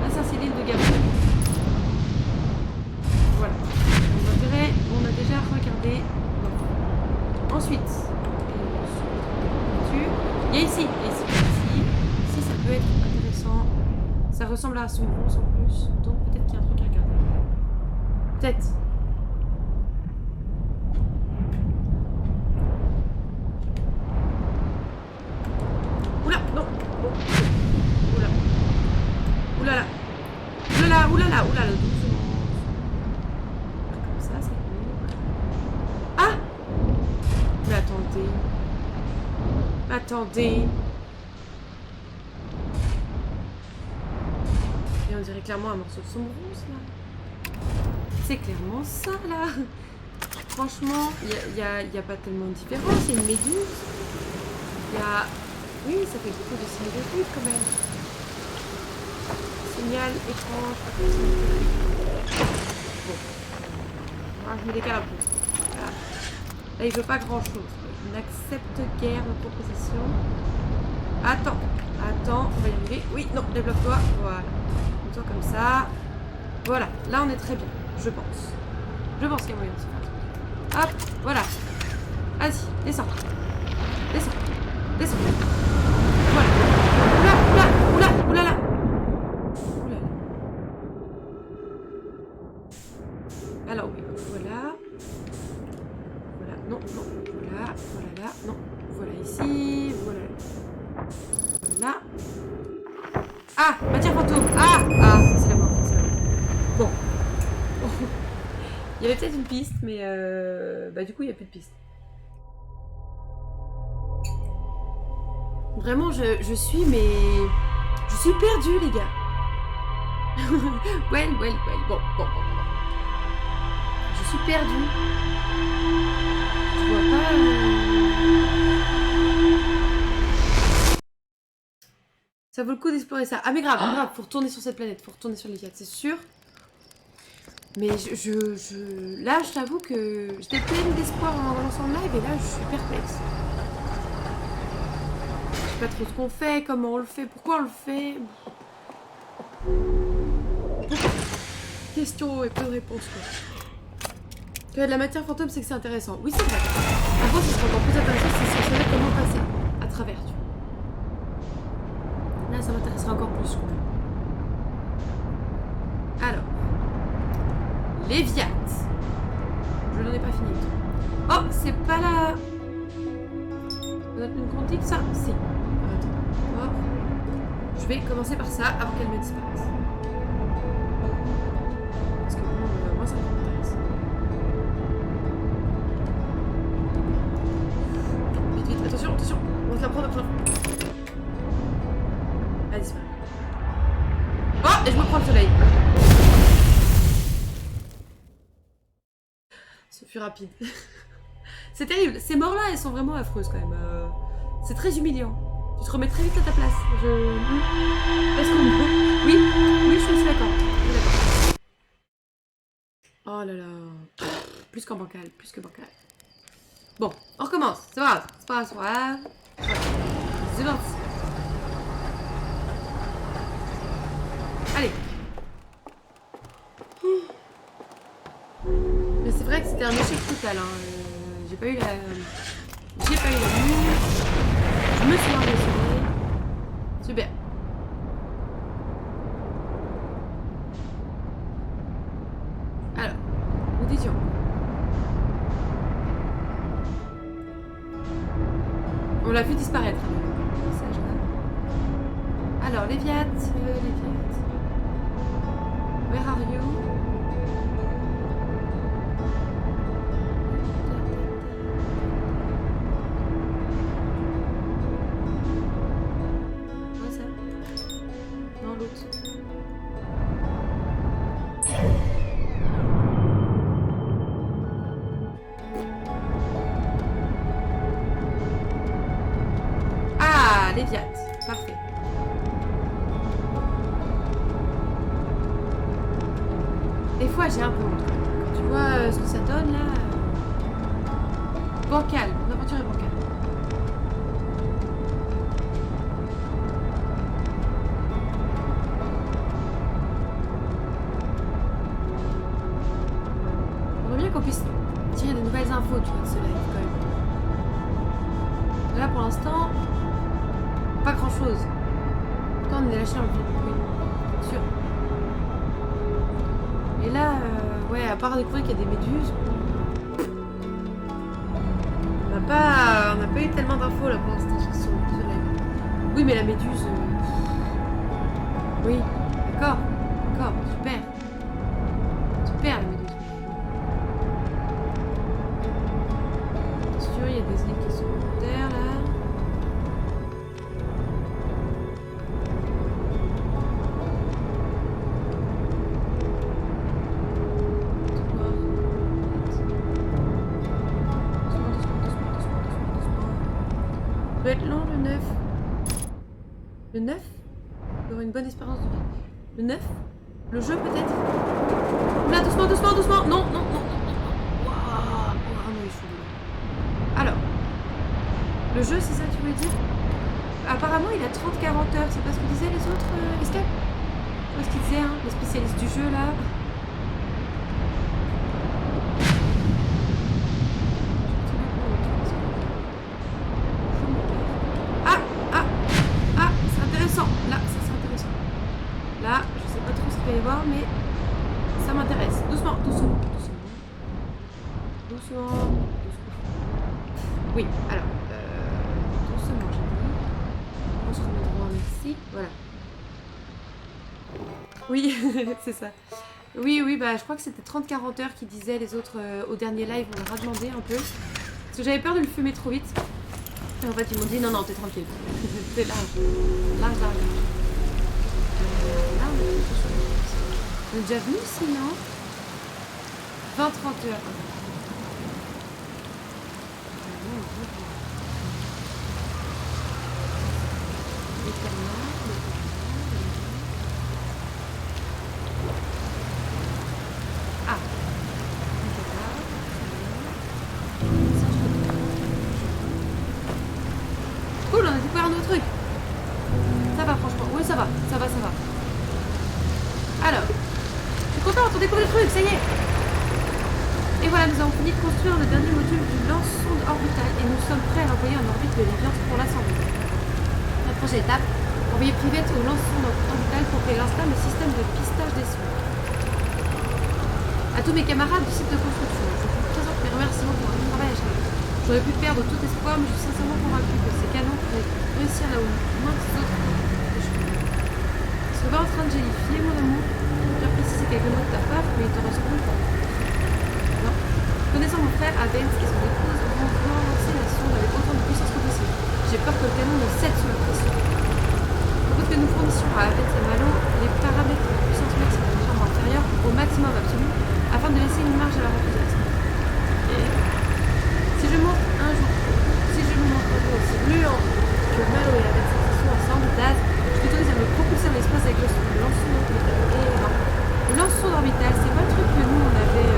Speaker 1: Là, ça, c'est l'île de Gabro. Voilà. On a déjà regardé. Ensuite, il y a ici. Ici, ça peut être intéressant. Ça ressemble à son bronze en plus. Donc peut-être qu'il y a un truc à regarder. Peut-être. Oula, non. Oula. Oulala. Oulala, oulala, oulala. Comme ça, c'est cool. Ah! Mais attendez. Attendez. Et on dirait clairement un morceau de son bronze là. C'est clairement ça là. Franchement, il y a pas tellement de différence. C'est une méduse. Il y a... Oui, ça fait beaucoup de similitudes quand même. Signal, étrange, pas comme ça. Bon. Alors, je me décale un peu. Voilà. Là, il veut pas grand chose. Il n'accepte guère nos propositions. Attends. Attends, on va y arriver. Oui, non, développe-toi. Voilà. Toi comme ça. Voilà, là on est très bien, je pense. Je pense qu'il y a moyen de se faire. Hop, voilà. Vas-y, descends. Descends. Descends. Voilà. Oula, oula, oula, oula là. Oula. Alors oui, voilà. Voilà, non, non. Voilà, voilà là, non. Voilà ici, voilà. Voilà. Ah, matière fantôme. Ah, c'est la mort, c'est la mort. Bon. Il y avait peut-être une piste, mais bah du coup, il n'y a plus de piste. Vraiment, je suis, mais... Je suis perdue, les gars. well. Bon. Je suis perdue. Je vois pas... Ça vaut le coup d'explorer ça. Ah mais grave, faut retourner sur cette planète, faut retourner sur les Viat, c'est sûr. Mais là, je t'avoue que j'étais pleine d'espoir en lançant le live et là, je suis perplexe. Je sais pas trop ce qu'on fait, comment on le fait, pourquoi on le fait. Question et peu de réponses quoi. Que de la matière fantôme, c'est que c'est intéressant. Oui, c'est vrai. Par contre, ce sera encore plus intéressant si on savait comment passer à travers, tu vois. Là, ça m'intéresserait encore plus. Alors. Les Viat. Je n'en ai pas fini. Oh, c'est pas la... On a une quantique, ça? Si. Attends. Oh. Je vais commencer par ça avant qu'elle me disparaisse. Parce que moi, ça m'intéresse. Vite. Attention. On va se la prendre après. Elle disparaît. Oh, et je me prends le soleil. Ce fut rapide. C'est terrible. Ces morts-là, elles sont vraiment affreuses quand même. C'est très humiliant. Tu te remets très vite à ta place. Est-ce qu'on peut... Oui, je suis d'accord. Oh là là. Plus qu'en bancal, Bon, on recommence. C'est pas grave. Voilà. C'est parti. Allez. Mais c'est vrai que c'était un échec total. Hein. J'ai pas eu la mine. Je me suis enregistrée. Super. Alors, nous disions. On l'a vu disparaître. Alors, les Viat. Where are you? Léviat. Parfait. Des fois, j'ai un peu honte. Quand tu vois ce que ça donne, là... Bancal. L'aventure est bancale. J'aimerais bien qu'on puisse tirer de nouvelles infos, tu vois, de ce live, quand même. Là, pour l'instant, pas grand-chose. Pourtant, on est lâché dans le vide. Oui, sûr. Et là, ouais, à part découvrir qu'il y a des méduses, on n'a pas eu tellement d'infos là pour l'instant sur ce live. Oui, mais la méduse. Oui, d'accord, super. Super la méduse. Bien sûr, il y a des îles qui sont en terre là. Ça doit être long le 9. Le 9 il y aura une bonne espérance de vie. Le 9 le jeu peut-être. Là, doucement. Non. Waouh. Oh non, il est chaud. Alors, le jeu, c'est ça que tu voulais dire? Apparemment, il a 30-40 heures. C'est pas ce que disaient les autres, Escape? C'est ce qu'ils disaient, hein, les spécialistes du jeu, là. Mais ça m'intéresse. Doucement. Oui, alors, doucement, j'ai dit. On se remet droit ici. Voilà. Oui, c'est ça. Oui, bah je crois que c'était 30-40 heures qui disaient les autres au dernier live. On leur a demandé un peu. Parce que j'avais peur de le fumer trop vite. Et en fait, ils m'ont dit non, t'es tranquille. T'es large. Là, on est déjà venu ici, non? 20-30 heures. Ah. Cool, on a découvert un nouveau truc. Ça va, franchement. Oui, ça va. Alors. Content, on découvre le truc, ça y est. Et voilà, nous avons fini de construire le dernier module du lance-sonde orbital et nous sommes prêts à l'envoyer en orbite de l'évidence pour l'assembler. La prochaine étape, envoyer Privette au lance-sonde orbital pour qu'elle installe le système de pistage des sondes. À tous mes camarades du site de construction, je vous présente mes remerciements pour un travail acharné. J'aurais pu perdre tout espoir, mais je suis sincèrement convaincu que ces canons pourraient réussir là où moins d'autres échouent. Je serais en train de gélifier, mon amour. Préciser quelques mots de ta part, mais il te ressemble pas. Non. Connaissant mon frère Avens et son épouse, nous vont vouloir lancer la sonde avec autant de puissance que possible. J'ai peur que le canon ne cède sous la pression. Il faut que nous fournissions à Avens et Malo les paramètres de puissance maximum légèrement inférieurs au maximum absolu afin de laisser une marge à leur enthousiasme. Et si je montre un jour aussi gluant que Malo et Avens sont ensemble, Daz, je t'autorise à me propulser dans l'espace avec le lance-sonde orbital. Et non. Le lance-sonde orbital, c'est pas le truc que nous on avait.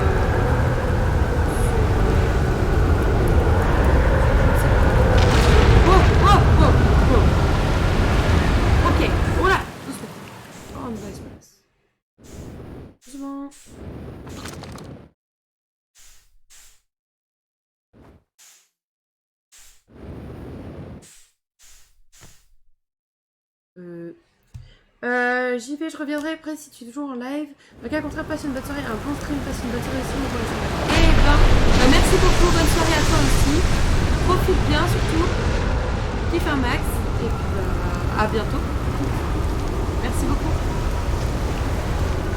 Speaker 1: Oh. Ok, voilà, doucement. Oh, on va espace. Doucement. J'y vais, je reviendrai après si tu es toujours en live. Donc, à contraire, passe une bonne soirée, un bon stream, passe une bonne soirée aussi. Et ben, merci beaucoup, bonne soirée à toi aussi. Profite bien surtout. Kiffe un max. Et puis, à bientôt. Merci beaucoup.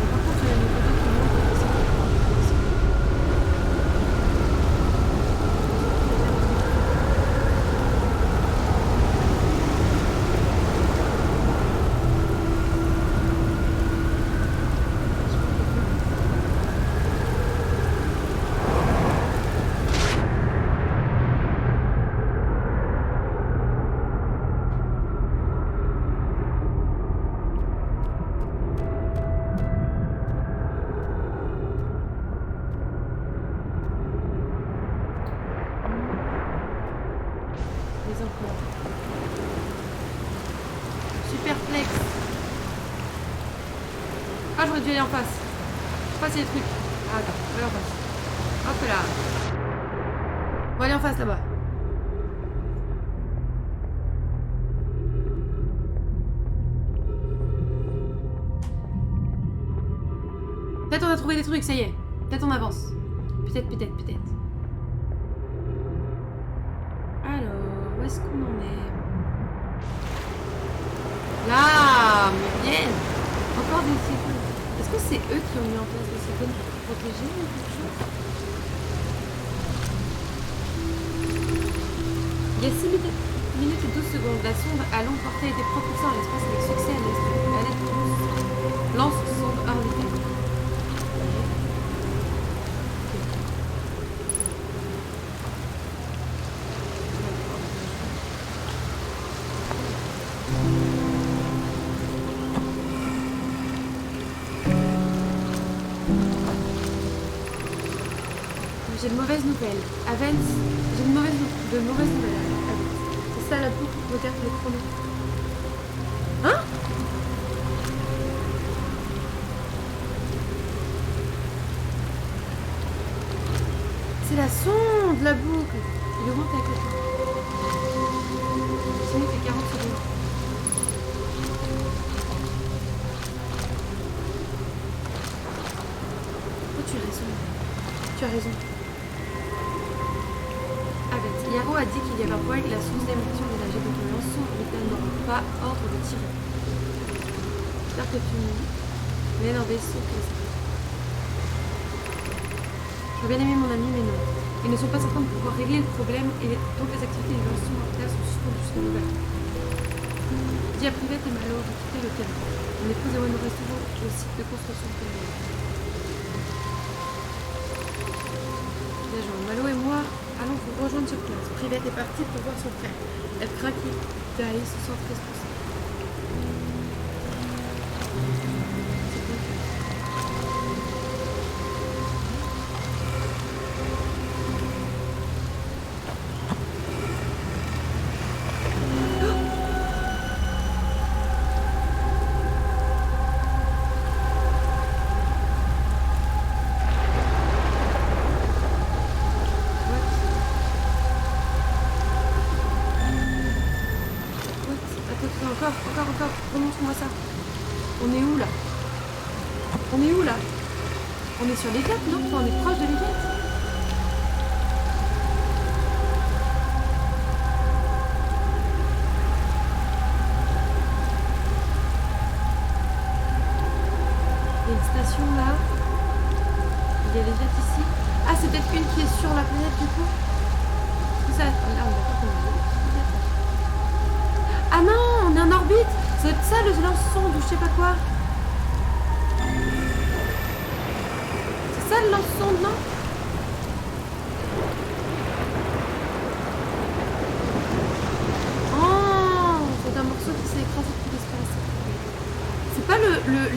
Speaker 1: Par contre, il y a une photo qui montre. des emplois. Superplex. Ah, j'aurais dû aller en face. Passer les trucs. Ah, attends, on va aller en face. Hop là. On va aller en face là-bas. Peut-être on a trouvé des trucs, ça y est. Peut-être on avance. Peut-être. Alors, où est-ce qu'on en est? Là, mais bien. Encore des cygnes. Est-ce que c'est eux qui ont mis en place des cygnes pour protéger ou quelque chose? Il y a 6 minutes et 12 secondes, la sonde à longue portée a été propulsée dans l'espace avec succès à l'aide de lance-sonde orbitale. J'ai de mauvaises nouvelles. Avens, j'ai de mauvaises nouvelles. Avens. C'est ça la boucle, regarde le chrono. Hein? C'est la sonde, la boucle. Il augmente avec le temps. Sinon, il fait 40 secondes. Oh, tu as raison. Yaro a dit qu'il y avait un problème avec la source d'émission d'énergie, donc le lance-son orbital n'aura pas ordre de tirer. J'espère que tu mets dans vaisseau que ça. J'aurais bien aimé mon ami, mais non. Ils ne sont pas certains de pouvoir régler le problème et donc les activités du lance-son orbital sont suspendues jusqu'à nouvel ordre. Dia Privette et Malo ont quitté le terrain. Mon épouse et moi nous restons au site de construction de terrain. Malo et moi allons vous rejoindre sur place. Privette est partie pour voir son frère. Elle craint qu'il aille se sentir responsable. Encore, remontre-moi ça. On est où là? On est sur l'Égat, non? Enfin, on est proche de l'Égat. Il y a une station là. Il y a les jets ici. Ah, c'est peut-être une qui est sur la planète du coup. C'est ça. Ah non, on est en orbite. C'est ça le lance-sonde ou je sais pas quoi. C'est ça le lance-sonde, non? Oh, c'est un morceau qui s'est écrasé depuis l'espace. C'est pas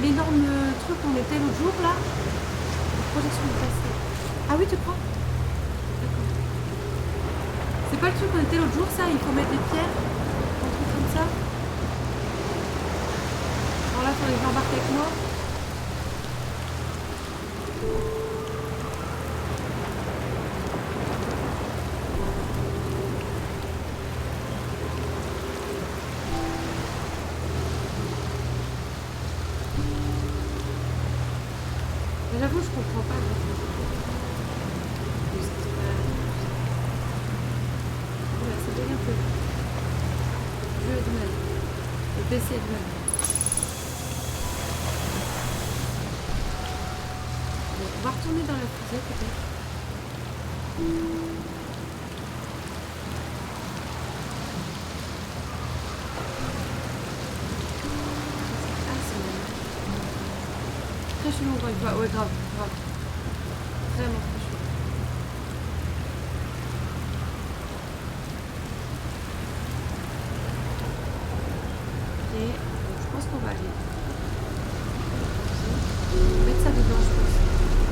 Speaker 1: l'énorme truc qu'on était l'autre jour là? La projection du passé. Ah oui, tu crois? D'accord. C'est pas le truc qu'on était l'autre jour ça? Il faut mettre des pierres? Un truc comme ça? Alors là, il faudrait que j'embarque avec moi. J'avoue, je comprends pas. C'est bien un peu. Le jeu est du mal. Le PC est du mal. Bon, on va retourner dans la fusée peut-être. Ah, c'est mal. Très chelou encore une fois. Ouais, grave. Vraiment très chelou. Ok, donc je pense qu'on va aller. On va mettre ça dedans, je pense.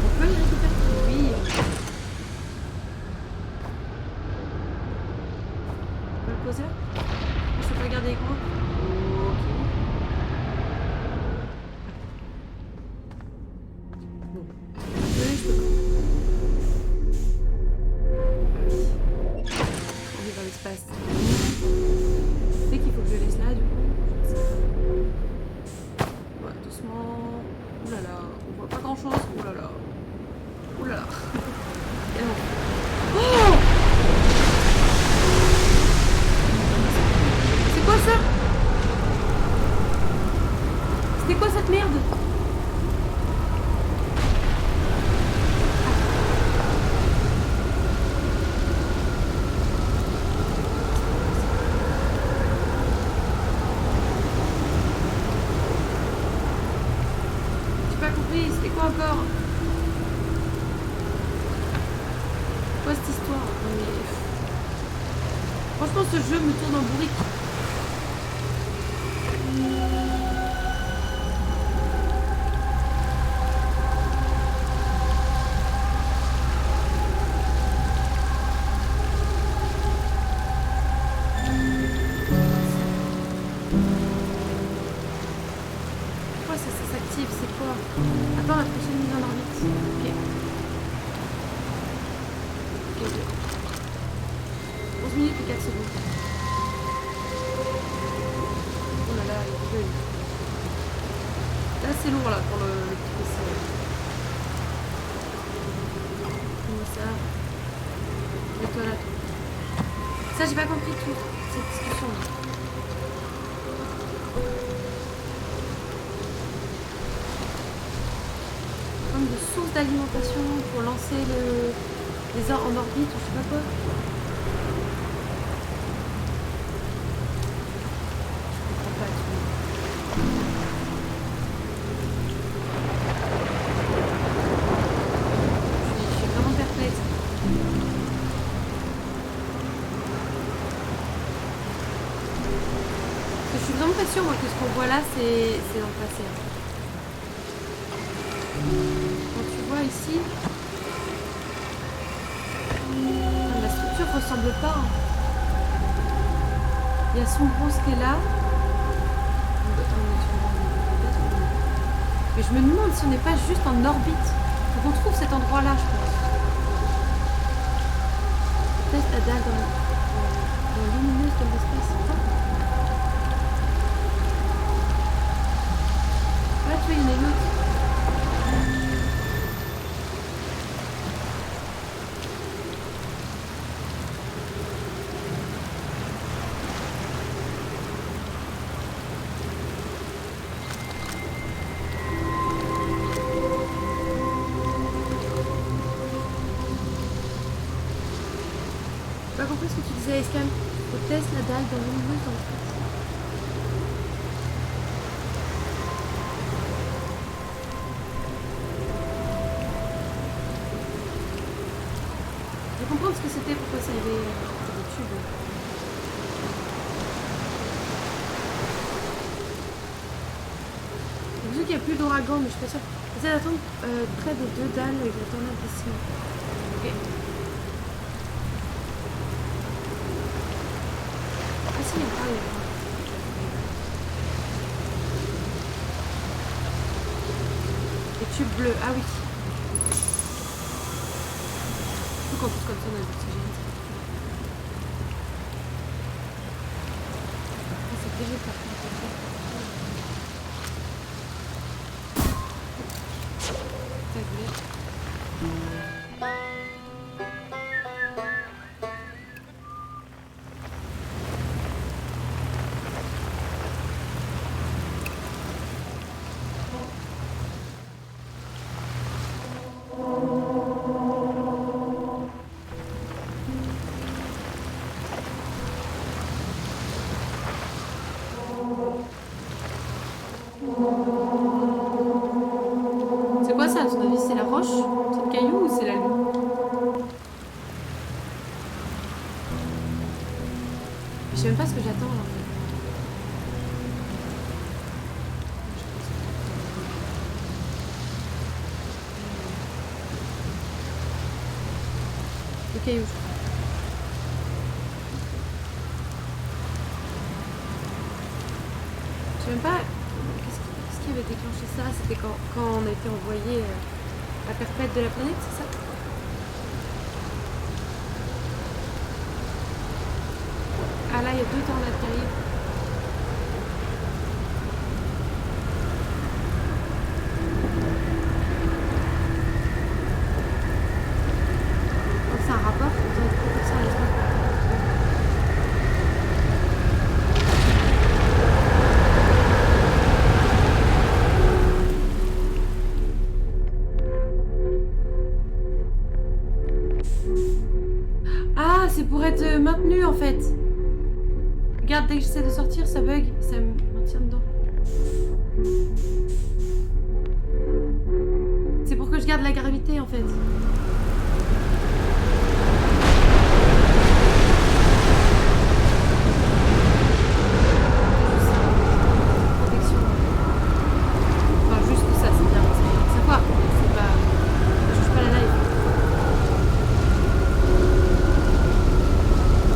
Speaker 1: On peut le récupérer. Oui. On peut le poser là? Je peux pas regarder avec moi? Ok. Bon. Je peux pas. On est dans l'espace. Tu sais qu'il faut que je laisse là du coup. Je sais pas. Ouais, doucement. Ouh là là, on voit pas grand chose. Ouh là là. Ouh là là. Et non. Oh! C'est quoi ça? C'était quoi cette merde? J'ai pas compris, c'était quoi encore? Quoi cette histoire? Mais... franchement ce jeu me tourne en bourrique. Pourquoi ça s'active? C'est quoi? Attends, la prochaine mise en orbite. Ok. Ok, 11 minutes et 4 secondes. Oh là là, il est vieux. Là c'est lourd là pour le petit PC. Comment ça? Mets-toi là. Ça j'ai pas compris tout cette discussion là. Comme de source d'alimentation pour lancer les en orbite ou je sais pas quoi. Je comprends pas tout. Je suis vraiment perplexe. Parce que je suis vraiment pas sûre moi que ce qu'on voit là c'est dans le passé. Quand tu vois ici, la structure ressemble pas. Il y a Sombros qui est là. Mais je me demande si on n'est pas juste en orbite. Faut qu'on trouve cet endroit-là, je pense. Peut-être la dalle dans lumineuse de l'espace. Là, tu vois, il y en a une autre. J'ai pas compris ce que tu disais, Escam. Faut tester la dalle dans lumineuse dans l'espace. Je vais comprendre ce que c'était, pourquoi ça y avait des tubes. J'ai vu qu'il n'y a plus d'ouragan, mais je suis pas sûre. Essaye d'attendre près des deux dalles avec la tornade décimale. Ok. Ah si, il y a un il y a un. Les tubes bleus, ah oui. Surtout qu'en plus comme ça on a de l'oxygène. Ah, c'est léger par contre. Ça voulait. C'est quoi ça à ton avis? C'est la roche? C'est le caillou ou c'est la lune? Je sais même pas ce que j'attends là en fait. Le caillou. sais même pas. Qu'est-ce qui avait déclenché ça? C'était quand on a été envoyé à la perpète de la planète, c'est ça? Ah là, il y a 2 tornades qui arrivent. Oh, c'est un rapport. Attends, ça, laisse-moi. Ah, c'est pour être maintenu en fait. Regarde, dès que j'essaie de sortir, ça bug, ça me maintient dedans. C'est pour que je garde la gravité en fait. Protection. Enfin, juste ça, c'est bien. Ça va, c'est pas. Ça change pas la live.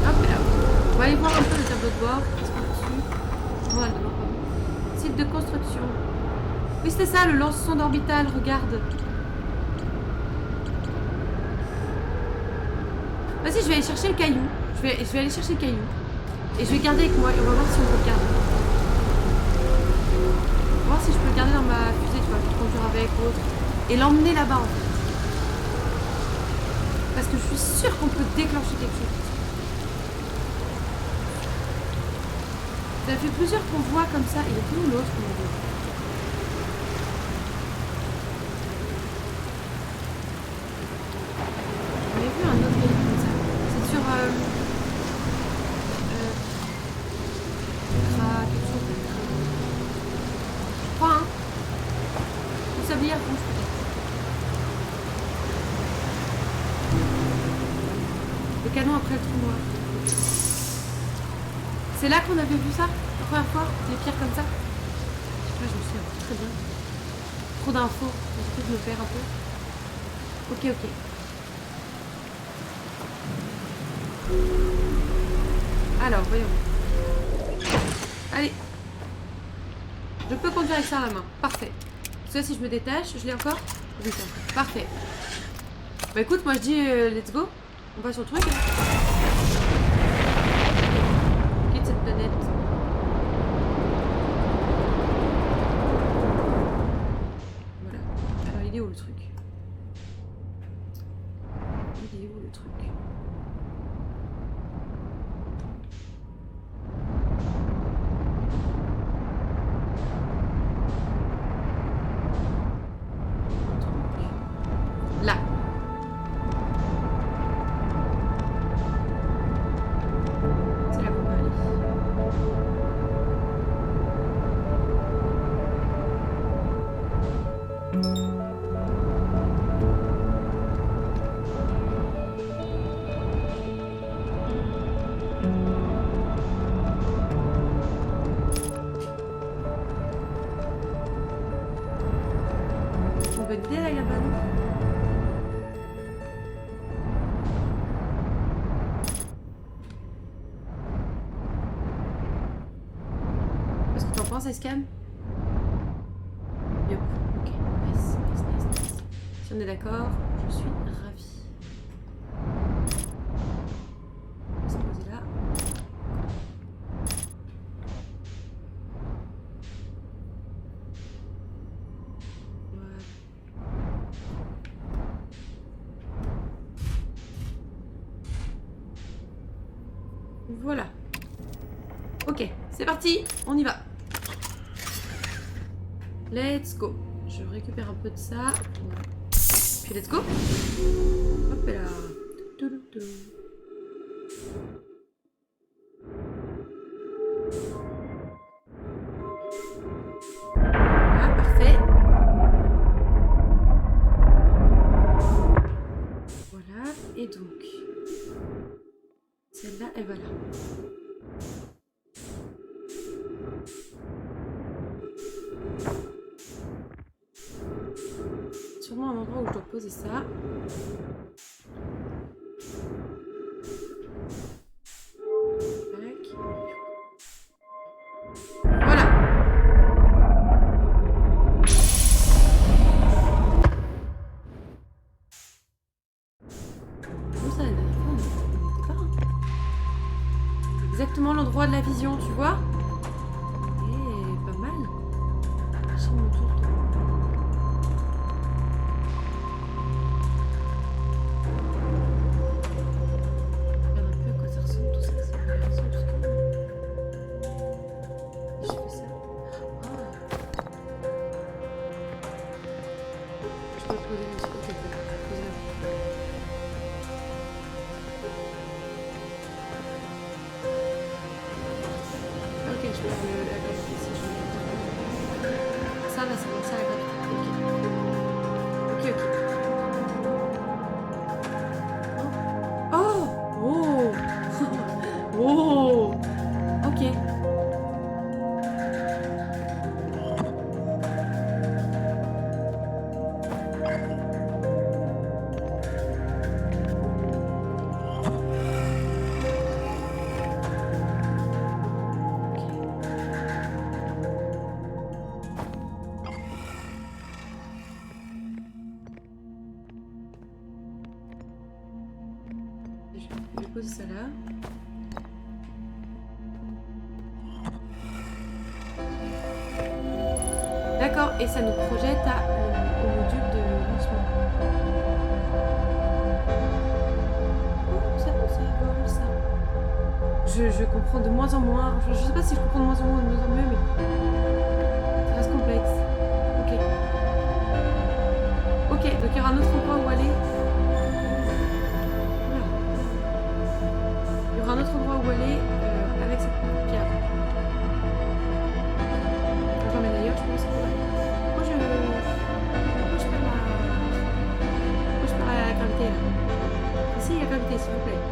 Speaker 1: Hop là. On va aller voir un peu le tableau de bord. Qu'est-ce qu'on a dessus? Voilà, pardon. Site de construction. Oui, c'était ça, le lance-sonde orbital, regarde. Vas-y, je vais aller chercher le caillou. Je vais aller chercher le caillou. Et je vais le garder avec moi et on va voir si on peut le garder. On va voir si je peux le garder dans ma fusée, tu vois, conduire avec ou autre. Et l'emmener là-bas en fait. Parce que je suis sûre qu'on peut déclencher quelque chose. Ça fait plusieurs convois comme ça. Il est où l'autre? J'avais vu un autre caillou comme ça. C'est sur... quelque chose de... Je crois, hein. Le sablier rouge peut-être. Le canon après le trou noir. C'est là qu'on avait vu ça la première fois, des pierres comme ça. Je sais pas, je me souviens plus très bien. Trop d'infos, je me perds un peu. Ok, ok. Alors, voyons. Allez. Je peux conduire avec ça à la main. Parfait. Ça, si je me détache, je l'ai encore? Oui, ça. Parfait. Bah écoute, moi je dis let's go. On va sur le truc. Quitte cette planète. Voilà. Alors il est où le truc? Il est où le truc? Là. C'est là qu'on va aller. Une bonne idée là, là-bas, non? Qu'est-ce que t'en penses, Escam? Yup. Ok. Nice, nice, nice, nice. Si on est d'accord, je suis ravie. On va se poser là. Voilà. Ok, c'est parti, on y va. Let's go. Je récupère un peu de ça. Voilà. Puis let's go. Hop là. Ah, parfait. Voilà. Et donc, celle-là, elle va là. Sûrement un endroit où je dois poser ça. Tac. Voilà. endroit de la vision, tu vois. Et pas mal. J'ai mon tour de... Regarde un peu à quoi ça ressemble tout ça. Ça ressemble tout ça. Et je fais ça. Ah. Je peux poser là-dessus. Ok, d'accord. Poser là. Ok, je peux faire la gravité si je veux. Ça, là, c'est bon, ça, la gravité. Ok. Ok, ok. Oh! Oh! Oh! Ok. Je vais poser ça là. D'accord, et ça nous projette au module de lancement. Oh, ça vole, ça. Je comprends de moins en moins. Je sais pas si je comprends de moins en moins ou de mieux en mieux, mais ça reste complexe. Ok. Ok, donc il y aura un autre endroit où aller. Il y aura un autre endroit où aller avec cette petite pierre. Je l'emmène ailleurs, je pense. Pourquoi je perds la gravité là? Ici, il y a la gravité, s'il vous plaît.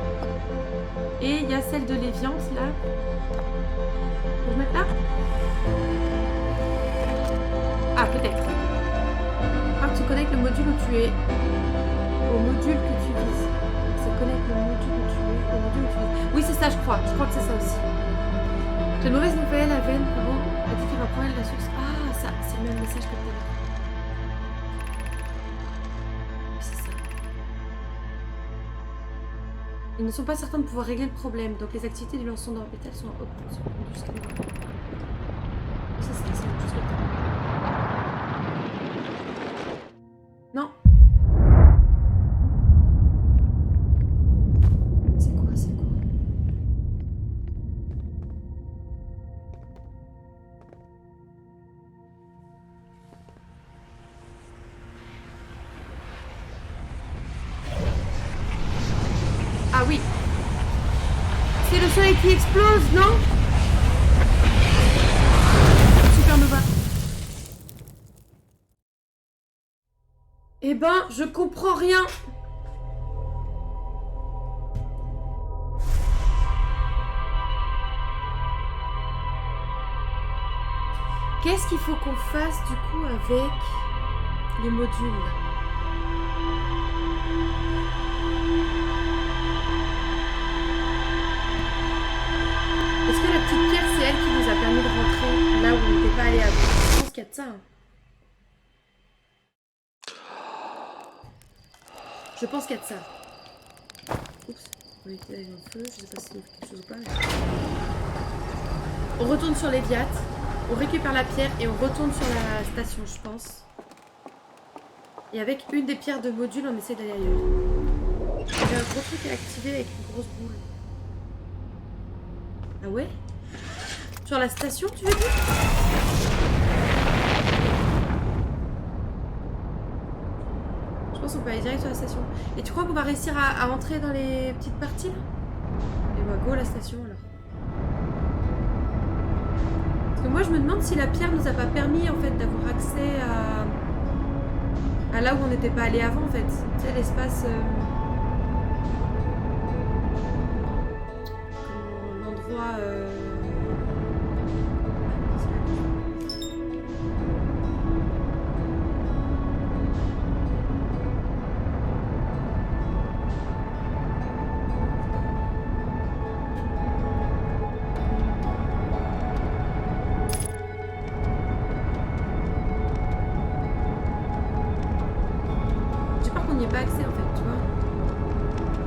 Speaker 1: Et il y a celle de l'éviance là. Faut que je mette là? Ah, peut-être. Alors, tu connectes le module où tu es au module que tu vises. Ça connecte le module où tu es au module où tu vises. Oui, c'est ça, je crois. Je crois que c'est ça aussi. J'ai une mauvaise nouvelle, Aven. Pardon. A dit qu'il va prendre la source. Ah, ça, c'est le même message que tout à l'heure. C'est ça. Ils ne sont pas certains de pouvoir régler le problème, donc les activités du lancement d'orbital sont reconduites jusqu'à maintenant. C'est ça, c'est juste le temps. Non. C'est quoi? Ah oui. C'est le soleil qui explose, non? Supernova. Eh ben, je comprends rien. Qu'est-ce qu'il faut qu'on fasse du coup avec les modules? Est-ce que la petite pierre, c'est elle qui nous a permis de rentrer là où on n'était pas allé avant? Je pense qu'il y a de ça. Hein. Je pense qu'il y a de ça. Oups, on va éviter d'aller dans le feu. Je sais pas s'il y a quelque chose ou pas. Mais... On retourne sur les Viat, on récupère la pierre et on retourne sur la station, je pense. Et avec une des pierres de module, on essaie d'aller ailleurs. Il y a un gros truc à activer avec une grosse boule. Ah ouais? Sur la station, tu veux dire? Je pense qu'on peut aller direct sur la station. Et tu crois qu'on va réussir à rentrer dans les petites parties là? Et bah go la station alors. Parce que moi je me demande si la pierre nous a pas permis en fait d'avoir accès à là où on n'était pas allé avant en fait. Tu sais l'espace... l'endroit...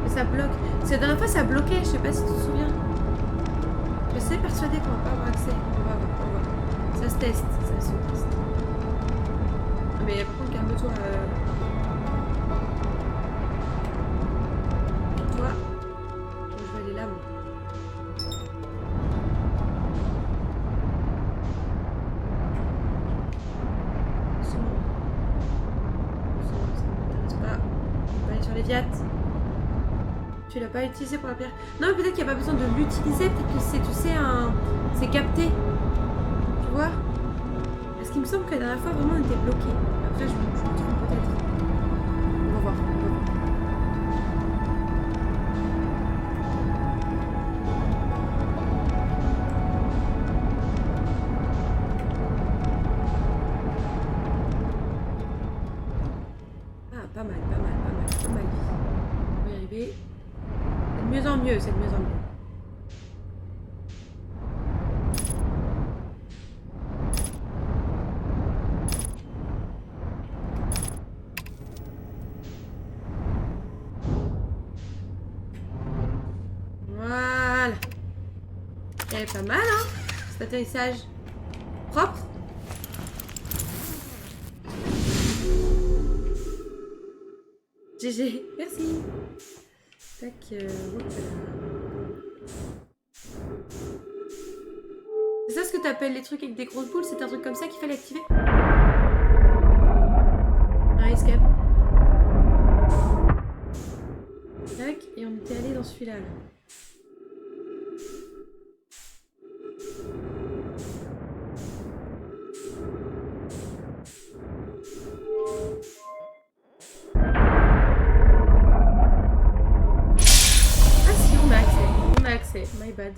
Speaker 1: Ça bloque. Parce que la dernière fois ça bloquait, je sais pas si tu te souviens. suis persuadée qu'on va pas avoir accès. On va voir, on va voir. Ça se teste, ça se teste. Mais par contre, calme-toi. Toi. Je vais aller là, moi. Ça m'intéresse pas. On va aller sur les viates. Tu l'as pas utilisé pour la pierre. Non, mais peut-être qu'il n'y a pas besoin de l'utiliser. Peut-être que c'est, tu sais, c'est capté. Tu vois? Parce qu'il me semble que la dernière fois, vraiment, on était bloqué. Après, je me trompe peut-être. On va voir. On va voir. Ah, pas mal, pas mal, pas mal, pas mal. On va y arriver. C'est de mieux en mieux, c'est de mieux en mieux. Voilà. Elle est pas mal, hein, cet atterrissage. Propre. GG, merci. Tac, voilà. C'est ça ce que t'appelles les trucs avec des grosses boules? C'est un truc comme ça qu'il fallait activer? Un escape. Tac, et on était allé dans celui-là. Là. Ah si, on a accès. On a accès. My bad.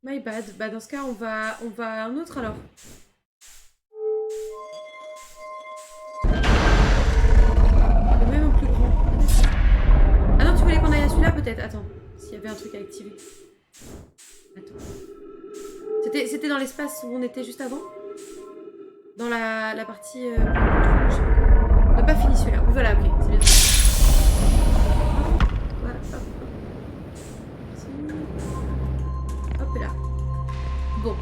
Speaker 1: My bad. Bah dans ce cas, on va à un autre alors. Le même en plus grand. Ah non, tu voulais qu'on aille à celui-là peut-être? Attends, s'il y avait un truc à activer. Attends. C'était dans l'espace où on était juste avant? Dans la partie... je sais pas quoi. On n'a pas fini celui-là. Oui, voilà, ok, c'est bien. Voilà, hop. Hop là. Bon.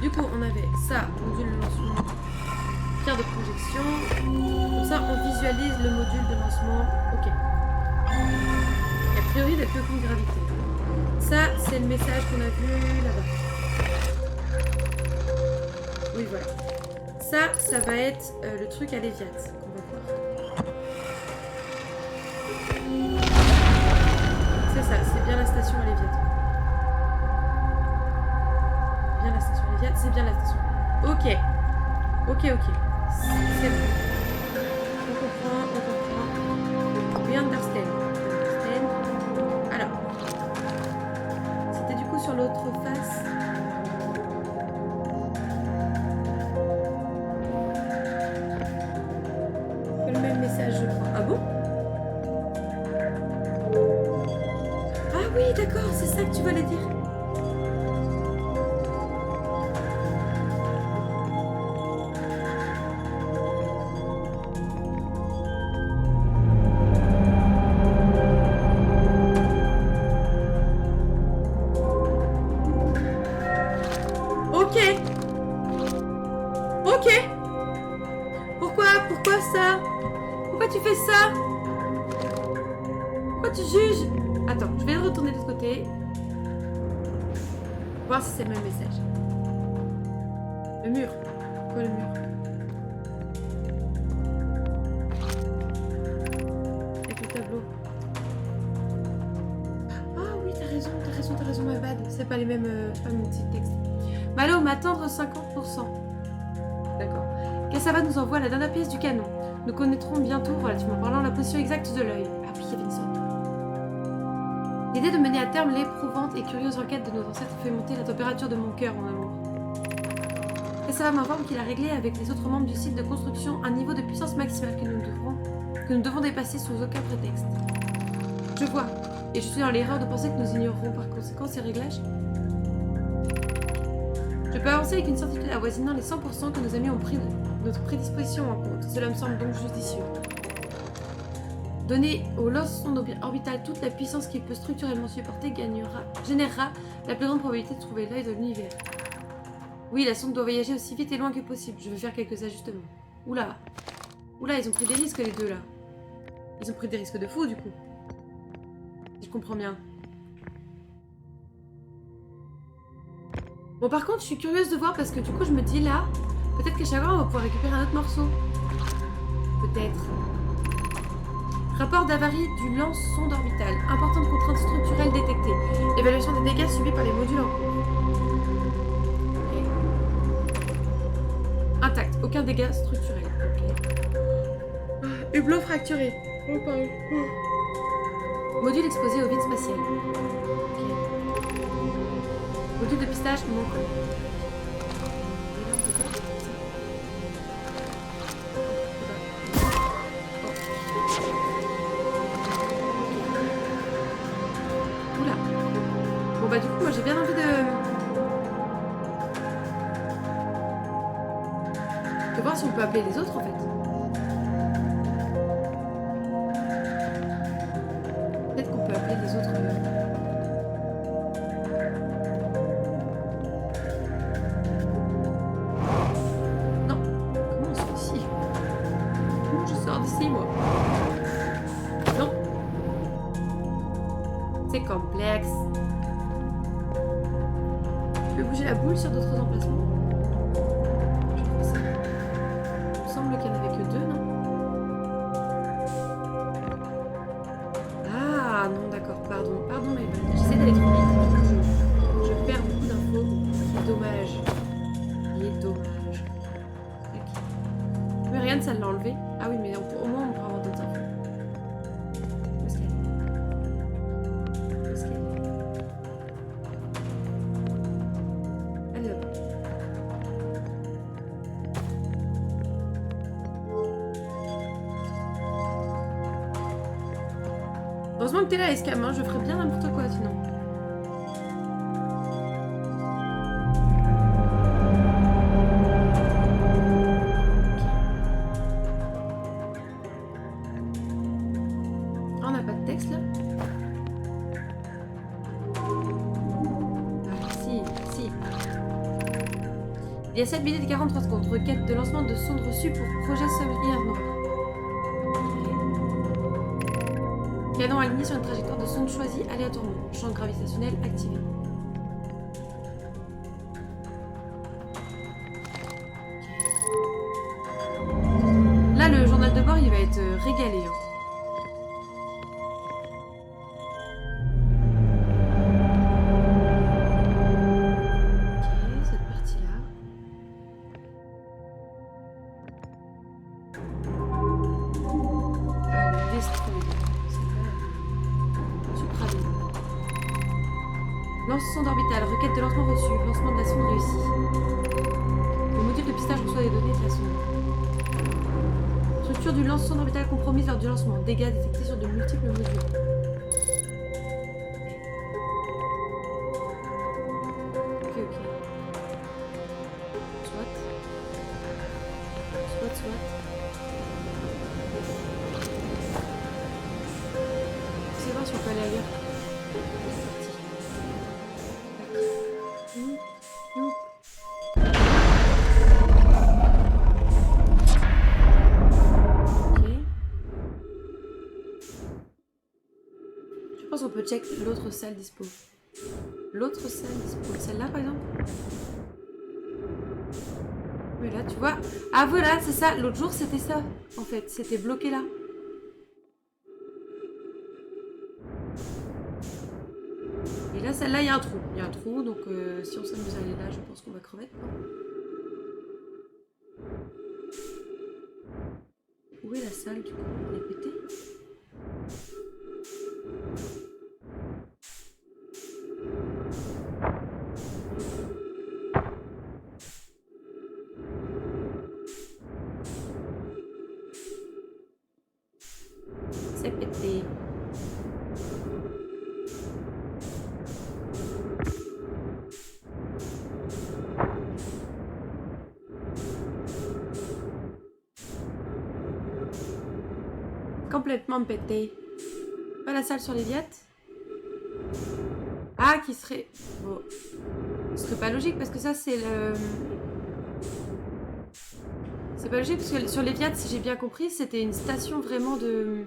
Speaker 1: Du coup, on avait ça, module de lancement, pierre de projection. Comme ça, on visualise le module de lancement. Ok. Et a priori, il n'y a que de gravité. Ça, c'est le message qu'on a vu là-bas. Oui, voilà. Ça va être le truc à Léviat qu'on va voir. C'est ça, c'est bien la station à Léviat. Bien la station à Léviat, c'est bien la station. Ok. Ok. C'est bon. On comprend. We understand. Alors. C'était du coup sur l'autre face. Le même message, je crois. Ah bon? Ah oui, d'accord, c'est ça que tu voulais dire. Ok. Pourquoi ça? Pourquoi tu fais ça? Pourquoi tu juges? Attends, je vais retourner de l'autre côté. Voir si c'est le même message. Le mur. Pourquoi le mur? Avec le tableau. Ah oui, t'as raison, ma bad. C'est pas les mêmes, pas mon petit texte. Malo, m'attendre 50%. D'accord. Cassava nous envoie la dernière pièce du canon. Nous connaîtrons bientôt, relativement parlant, la position exacte de l'œil. Ah oui, il y avait une sorte. L'idée de mener à terme l'éprouvante et curieuse enquête de nos ancêtres fait monter la température de mon cœur en amour. Cassava m'informe qu'il a réglé avec les autres membres du site de construction un niveau de puissance maximale que nous devons dépasser sous aucun prétexte. Je vois. Et je suis dans l'erreur de penser que nous ignorerons par conséquent ces réglages. Je peux avancer avec une certitude avoisinant les 100% que nos amis ont pris notre prédisposition en compte. Cela me semble donc judicieux. Donner au sonde orbital toute la puissance qu'il peut structurellement supporter générera la plus grande probabilité de trouver l'œil de l'univers. Oui, la sonde doit voyager aussi vite et loin que possible. Je vais faire quelques ajustements. Oula. Oula, ils ont pris des risques les deux là. Ils ont pris des risques de fou du coup. Si je comprends bien. Bon par contre, je suis curieuse de voir parce que du coup je me dis là, peut-être qu'à chaque fois on va pouvoir récupérer un autre morceau. Peut-être. Rapport d'avarie du lance-sonde orbital. Importante contrainte structurelle détectée. Évaluation des dégâts subis par les modules en cours. Intact, aucun dégât structurel. Ok. Hublot fracturé. Oh, pardon. Module exposé au vide spatial. Ok. Module de pistage manquant. Oula. Bon bah du coup moi j'ai bien envie de voir si on peut appeler les autres en fait. Peut-être qu'on peut appeler les autres. Non. Comment on sort d'ici? Comment je sors d'ici moi? Non. C'est complexe. Je peux bouger la boule sur d'autres emplacements? Qu'il n'y en avait que deux, non? Ah non, d'accord, pardon, mais j'essaie d'aller trop vite. Je perds beaucoup d'infos. C'est dommage. Il est dommage. Ok. Mais rien de ça l'a enlevé. Ah oui, mais au moins on pourra avoir d'autres infos. Où est-ce qu'elle est? Où est-ce qu'elle est? Elle est là-bas. Heureusement que t'es là, Escam, hein, je ferais bien n'importe quoi sinon. Okay. Oh, on n'a pas de texte là? Ah, si. Il y a 7 minutes et 43 secondes. Requête de lancement de sonde reçue pour projet solaire noir. Canon aligné sur une trajectoire de sonde choisie aléatoirement. Champ gravitationnel activé. Là, le journal de bord, il va être régalé. Hein. Ok, cette partie-là. Lance sonde orbitale, requête de lancement reçue, lancement de la sonde réussi. Le module de pistage reçoit des données de la sonde. Structure du lance sonde orbitale compromise lors du lancement. Dégâts détectés sur de multiples modules. Ok. Soit. Je sais voir si on peut aller ailleurs. Je pense qu'on peut check l'autre salle dispo. L'autre salle dispo. Celle-là par exemple. Mais là tu vois. Ah voilà, c'est ça. L'autre jour c'était ça. En fait, c'était bloqué là. Et là, celle-là, il y a un trou. Il y a un trou, donc si on s'amuse à aller là, je pense qu'on va crever. Où est la salle du coup? Elle est pétée. C'est pété. complètement pété. Pas la salle sur les Viates. Ah, qui serait... Bon. Ce serait pas logique parce que ça, c'est le... C'est pas logique parce que sur les Viates, si j'ai bien compris, c'était une station vraiment de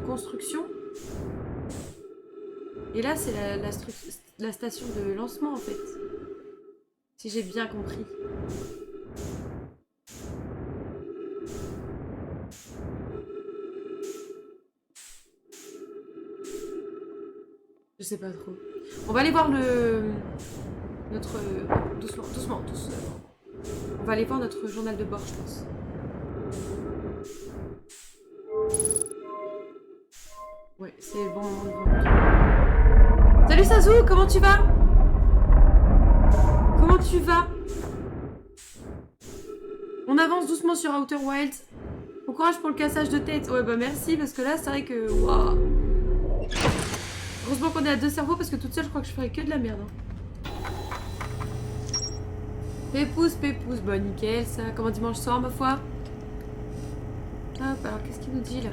Speaker 1: construction. Et là, c'est la station de lancement, en fait. Si j'ai bien compris. Je sais pas trop. On va aller voir notre... Doucement. On va aller voir notre journal de bord, je pense. Ouais, c'est le bon moment de voir. Salut Sazu, comment tu vas? Comment tu vas? On avance doucement sur Outer Wilds. Bon courage pour le cassage de tête. Ouais, bah merci, parce que là, c'est vrai que... Waouh. Heureusement qu'on est à 2 cerveaux, parce que toute seule, je crois que je ferais que de la merde. Hein. Pépouze. Bah nickel, ça. Comment dimanche soir, ma foi? Hop, alors qu'est-ce qu'il nous dit, là?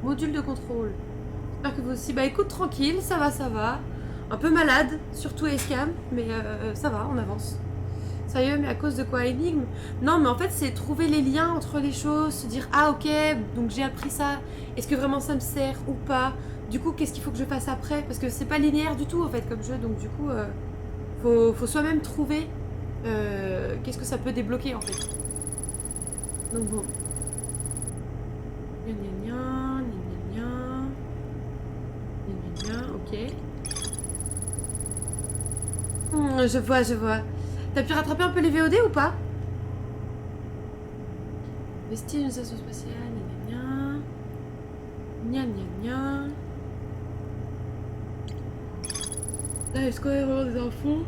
Speaker 1: Module de contrôle. J'espère que vous aussi. Bah écoute, tranquille, ça va. Un peu malade, surtout Escam, mais ça va, on avance. Sérieux, mais à cause de quoi? Énigme? Non, mais en fait, c'est trouver les liens entre les choses, se dire, ah ok, donc j'ai appris ça, est-ce que vraiment ça me sert ou pas? Du coup, qu'est-ce qu'il faut que je fasse après? Parce que c'est pas linéaire du tout, en fait, comme jeu, donc du coup, faut soi-même trouver qu'est-ce que ça peut débloquer, en fait. Donc bon. Ok. Je vois. T'as pu rattraper un peu les VOD ou pas? Vestige d'une station spatiale, gna. Là, est-ce qu'on a vraiment des infos?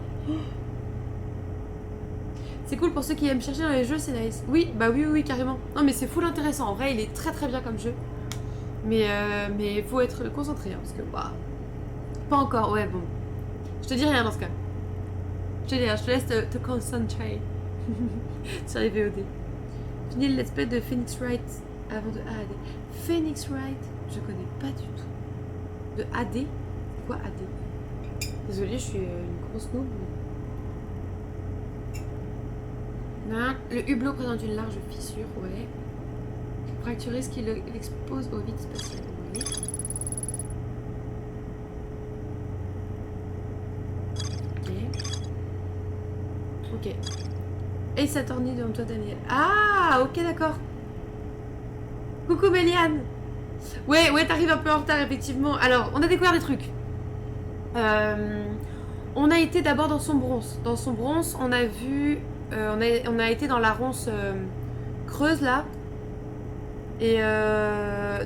Speaker 1: C'est cool pour ceux qui aiment chercher dans les jeux, c'est nice. Oui, bah oui, carrément. Non, mais c'est full intéressant. En vrai, il est très bien comme jeu. Mais faut être concentré, hein, parce que... Bah, pas encore, ouais, bon. Je te dis rien dans ce cas. Je te laisse te concentrer sur les VOD. Fini le let's play de Phoenix Wright avant de AD. Phoenix Wright, je connais pas du tout. De AD? C'est quoi AD? Désolée, je suis une grosse noob. Non, le hublot présente une large fissure, ouais. Fracturé ce qui l'expose au vide spatial. Oui. Ok. Et Saturni devant toi, Daniel. Ah, ok, d'accord. Coucou Méliane. Ouais, t'arrives un peu en retard, effectivement. Alors, on a découvert des trucs. On a été d'abord dans son bronze. Dans son bronze, on a vu... on a été dans la ronce creuse, là. Et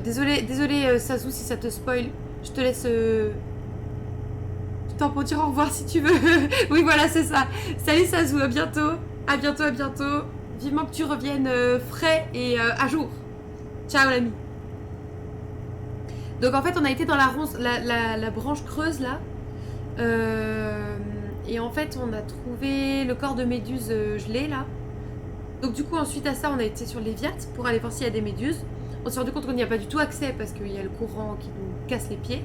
Speaker 1: désolé Sazu, si ça te spoil. Je te laisse... Temps pour dire au revoir si tu veux. Oui, voilà, c'est ça. Salut Sazu, à bientôt. À bientôt. Vivement que tu reviennes frais et à jour. Ciao l'ami. Donc en fait, on a été dans la ronce, la branche creuse là. Et en fait, on a trouvé le corps de méduse gelé là. Donc du coup, ensuite à ça, on a été sur Léviat pour aller voir s'il y a des méduses. On s'est rendu compte qu'on n'y a pas du tout accès parce qu'il y a le courant qui nous casse les pieds.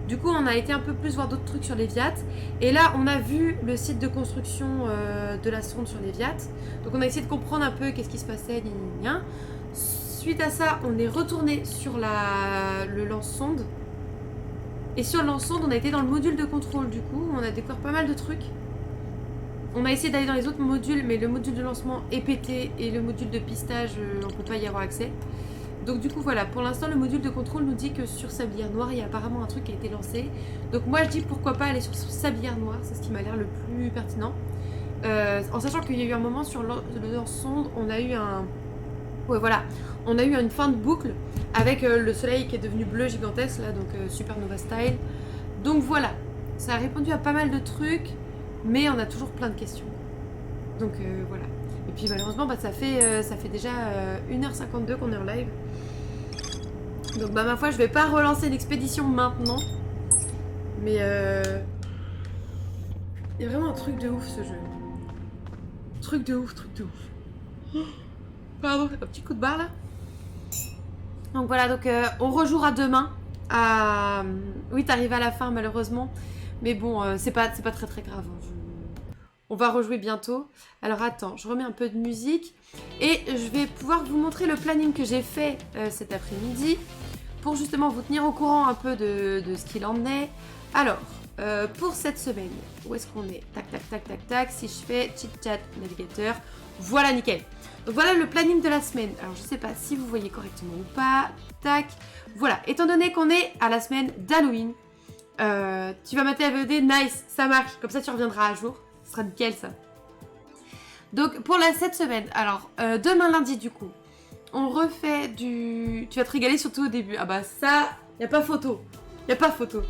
Speaker 1: Du coup, on a été un peu plus voir d'autres trucs sur Léviat. Et là, on a vu le site de construction de la sonde sur Léviat. Donc, on a essayé de comprendre un peu qu'est-ce qui se passait. Suite à ça, on est retourné sur le lance-sonde. Et sur le lance-sonde, on a été dans le module de contrôle. Du coup, on a découvert pas mal de trucs. On a essayé d'aller dans les autres modules, mais le module de lancement est pété. Et le module de pistage, on ne peut pas y avoir accès. Donc du coup voilà, pour l'instant le module de contrôle nous dit que sur Sablière Noire il y a apparemment un truc qui a été lancé. Donc moi je dis pourquoi pas aller sur Sablière Noire, c'est ce qui m'a l'air le plus pertinent. En sachant qu'il y a eu un moment sur le lance-sonde, on a eu un... Ouais voilà, on a eu une fin de boucle avec le soleil qui est devenu bleu gigantesque là, donc Supernova style. Donc voilà, ça a répondu à pas mal de trucs, mais on a toujours plein de questions. Donc voilà. Et puis malheureusement bah, ça fait déjà 1h52 qu'on est en live. Donc bah ma foi je vais pas relancer une expédition maintenant. Mais il y a vraiment un truc de ouf ce jeu. Truc de ouf. Pardon, un petit coup de barre là. Donc voilà, donc on rejouera demain. Oui, t'arrives à la fin malheureusement. Mais bon, c'est pas très très grave. Hein. On va rejouer bientôt. Alors attends, je remets un peu de musique. Et je vais pouvoir vous montrer le planning que j'ai fait cet après-midi. Pour justement vous tenir au courant un peu de ce qu'il en est. Alors, pour cette semaine, où est-ce qu'on est? Tac, tac, tac, tac, tac. Si je fais chit-chat navigateur, voilà, nickel. Donc voilà le planning de la semaine. Alors je sais pas si vous voyez correctement ou pas. Tac. Voilà, étant donné qu'on est à la semaine d'Halloween, tu vas mater la VOD, nice, ça marche. Comme ça tu reviendras à jour. Ce sera nickel ça. Donc pour cette semaine, alors demain lundi du coup, on refait du... Tu vas te régaler surtout au début. Ah bah ça, y a pas photo. Y a pas photo.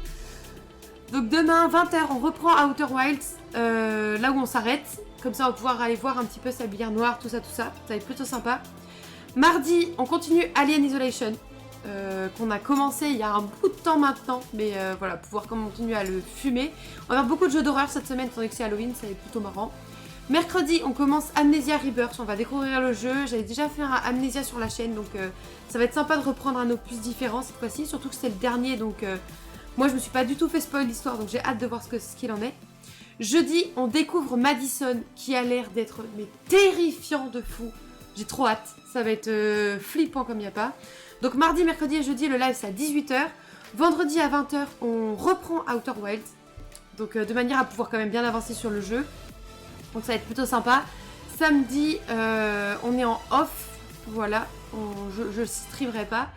Speaker 1: Donc demain 20h on reprend Outer Wilds, là où on s'arrête. Comme ça on va pouvoir aller voir un petit peu sa bière noire, tout ça. Ça va être plutôt sympa. Mardi on continue Alien Isolation, qu'on a commencé il y a un bout de temps maintenant. Mais voilà, pouvoir continuer à le fumer. On va avoir beaucoup de jeux d'horreur cette semaine, étant donné que c'est Halloween, ça va être plutôt marrant. Mercredi, on commence Amnesia Rebirth, on va découvrir le jeu. J'avais déjà fait un Amnesia sur la chaîne, donc ça va être sympa de reprendre un opus différent cette fois-ci. Surtout que c'est le dernier, donc moi je me suis pas du tout fait spoil l'histoire, donc j'ai hâte de voir ce qu'il en est. Jeudi, on découvre Madison, qui a l'air d'être mais terrifiant de fou. J'ai trop hâte, ça va être flippant comme il n'y a pas. Donc mardi, mercredi et jeudi, le live c'est à 18h. Vendredi à 20h, on reprend Outer Wilds. Donc de manière à pouvoir quand même bien avancer sur le jeu. Donc ça va être plutôt sympa. Samedi, on est en off. Voilà, je streamerai pas.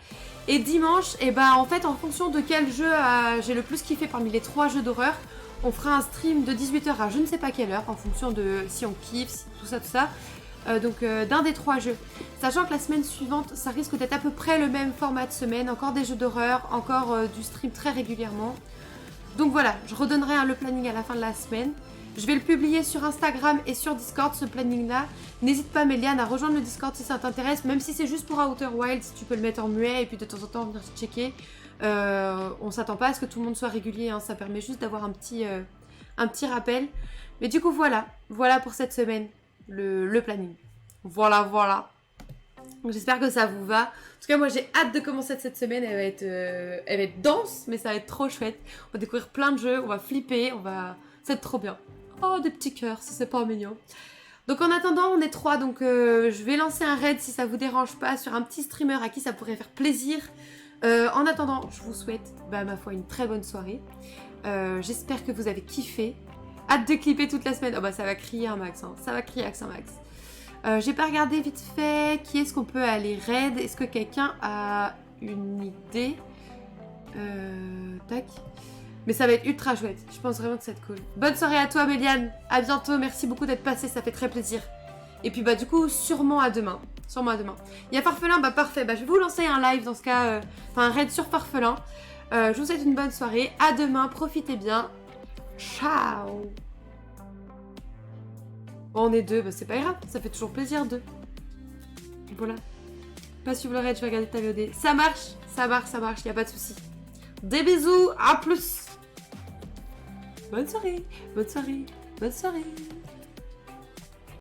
Speaker 1: Et dimanche, et bah en fait en fonction de quel jeu j'ai le plus kiffé parmi les 3 jeux d'horreur, on fera un stream de 18h à je ne sais pas quelle heure, en fonction de si on kiffe, si tout ça. Donc d'un des 3 jeux. Sachant que la semaine suivante, ça risque d'être à peu près le même format de semaine. Encore des jeux d'horreur, encore du stream très régulièrement. Donc voilà, je redonnerai le planning à la fin de la semaine. Je vais le publier sur Instagram et sur Discord, ce planning-là. N'hésite pas, Méliane, à rejoindre le Discord si ça t'intéresse. Même si c'est juste pour Outer Wilds, tu peux le mettre en muet et puis de temps en temps venir checker. On s'attend pas à ce que tout le monde soit régulier, hein. Ça permet juste d'avoir un petit rappel. Mais du coup, voilà pour cette semaine, le planning. Voilà. J'espère que ça vous va. En tout cas, moi, j'ai hâte de commencer cette semaine. Elle va être dense, mais ça va être trop chouette. On va découvrir plein de jeux, on va flipper, ça va être trop bien. Oh, des petits cœurs, ça c'est pas mignon. Donc en attendant, on est 3, donc je vais lancer un raid si ça vous dérange pas sur un petit streamer à qui ça pourrait faire plaisir. En attendant, je vous souhaite, ma foi, une très bonne soirée. J'espère que vous avez kiffé. Hâte de clipper toute la semaine. Oh ça va crier un max, hein. Ça va crier un max. J'ai pas regardé vite fait qui est-ce qu'on peut aller raid. Est-ce que quelqu'un a une idée? Tac. Mais ça va être ultra chouette. Je pense vraiment que ça va être cool. Bonne soirée à toi, Méliane. À bientôt. Merci beaucoup d'être passé. Ça fait très plaisir. Et puis, du coup, sûrement à demain. Il y a Farfelin. Parfait. Je vais vous lancer un live dans ce cas. Un raid sur Farfelin. Je vous souhaite une bonne soirée. À demain. Profitez bien. Ciao. Bon, on est 2. C'est pas grave. Ça fait toujours plaisir, 2. Voilà. Pas suivre le raid. Je vais regarder ta VOD. Ça marche. Il n'y a pas de souci. Des bisous. À plus. Bonne soirée.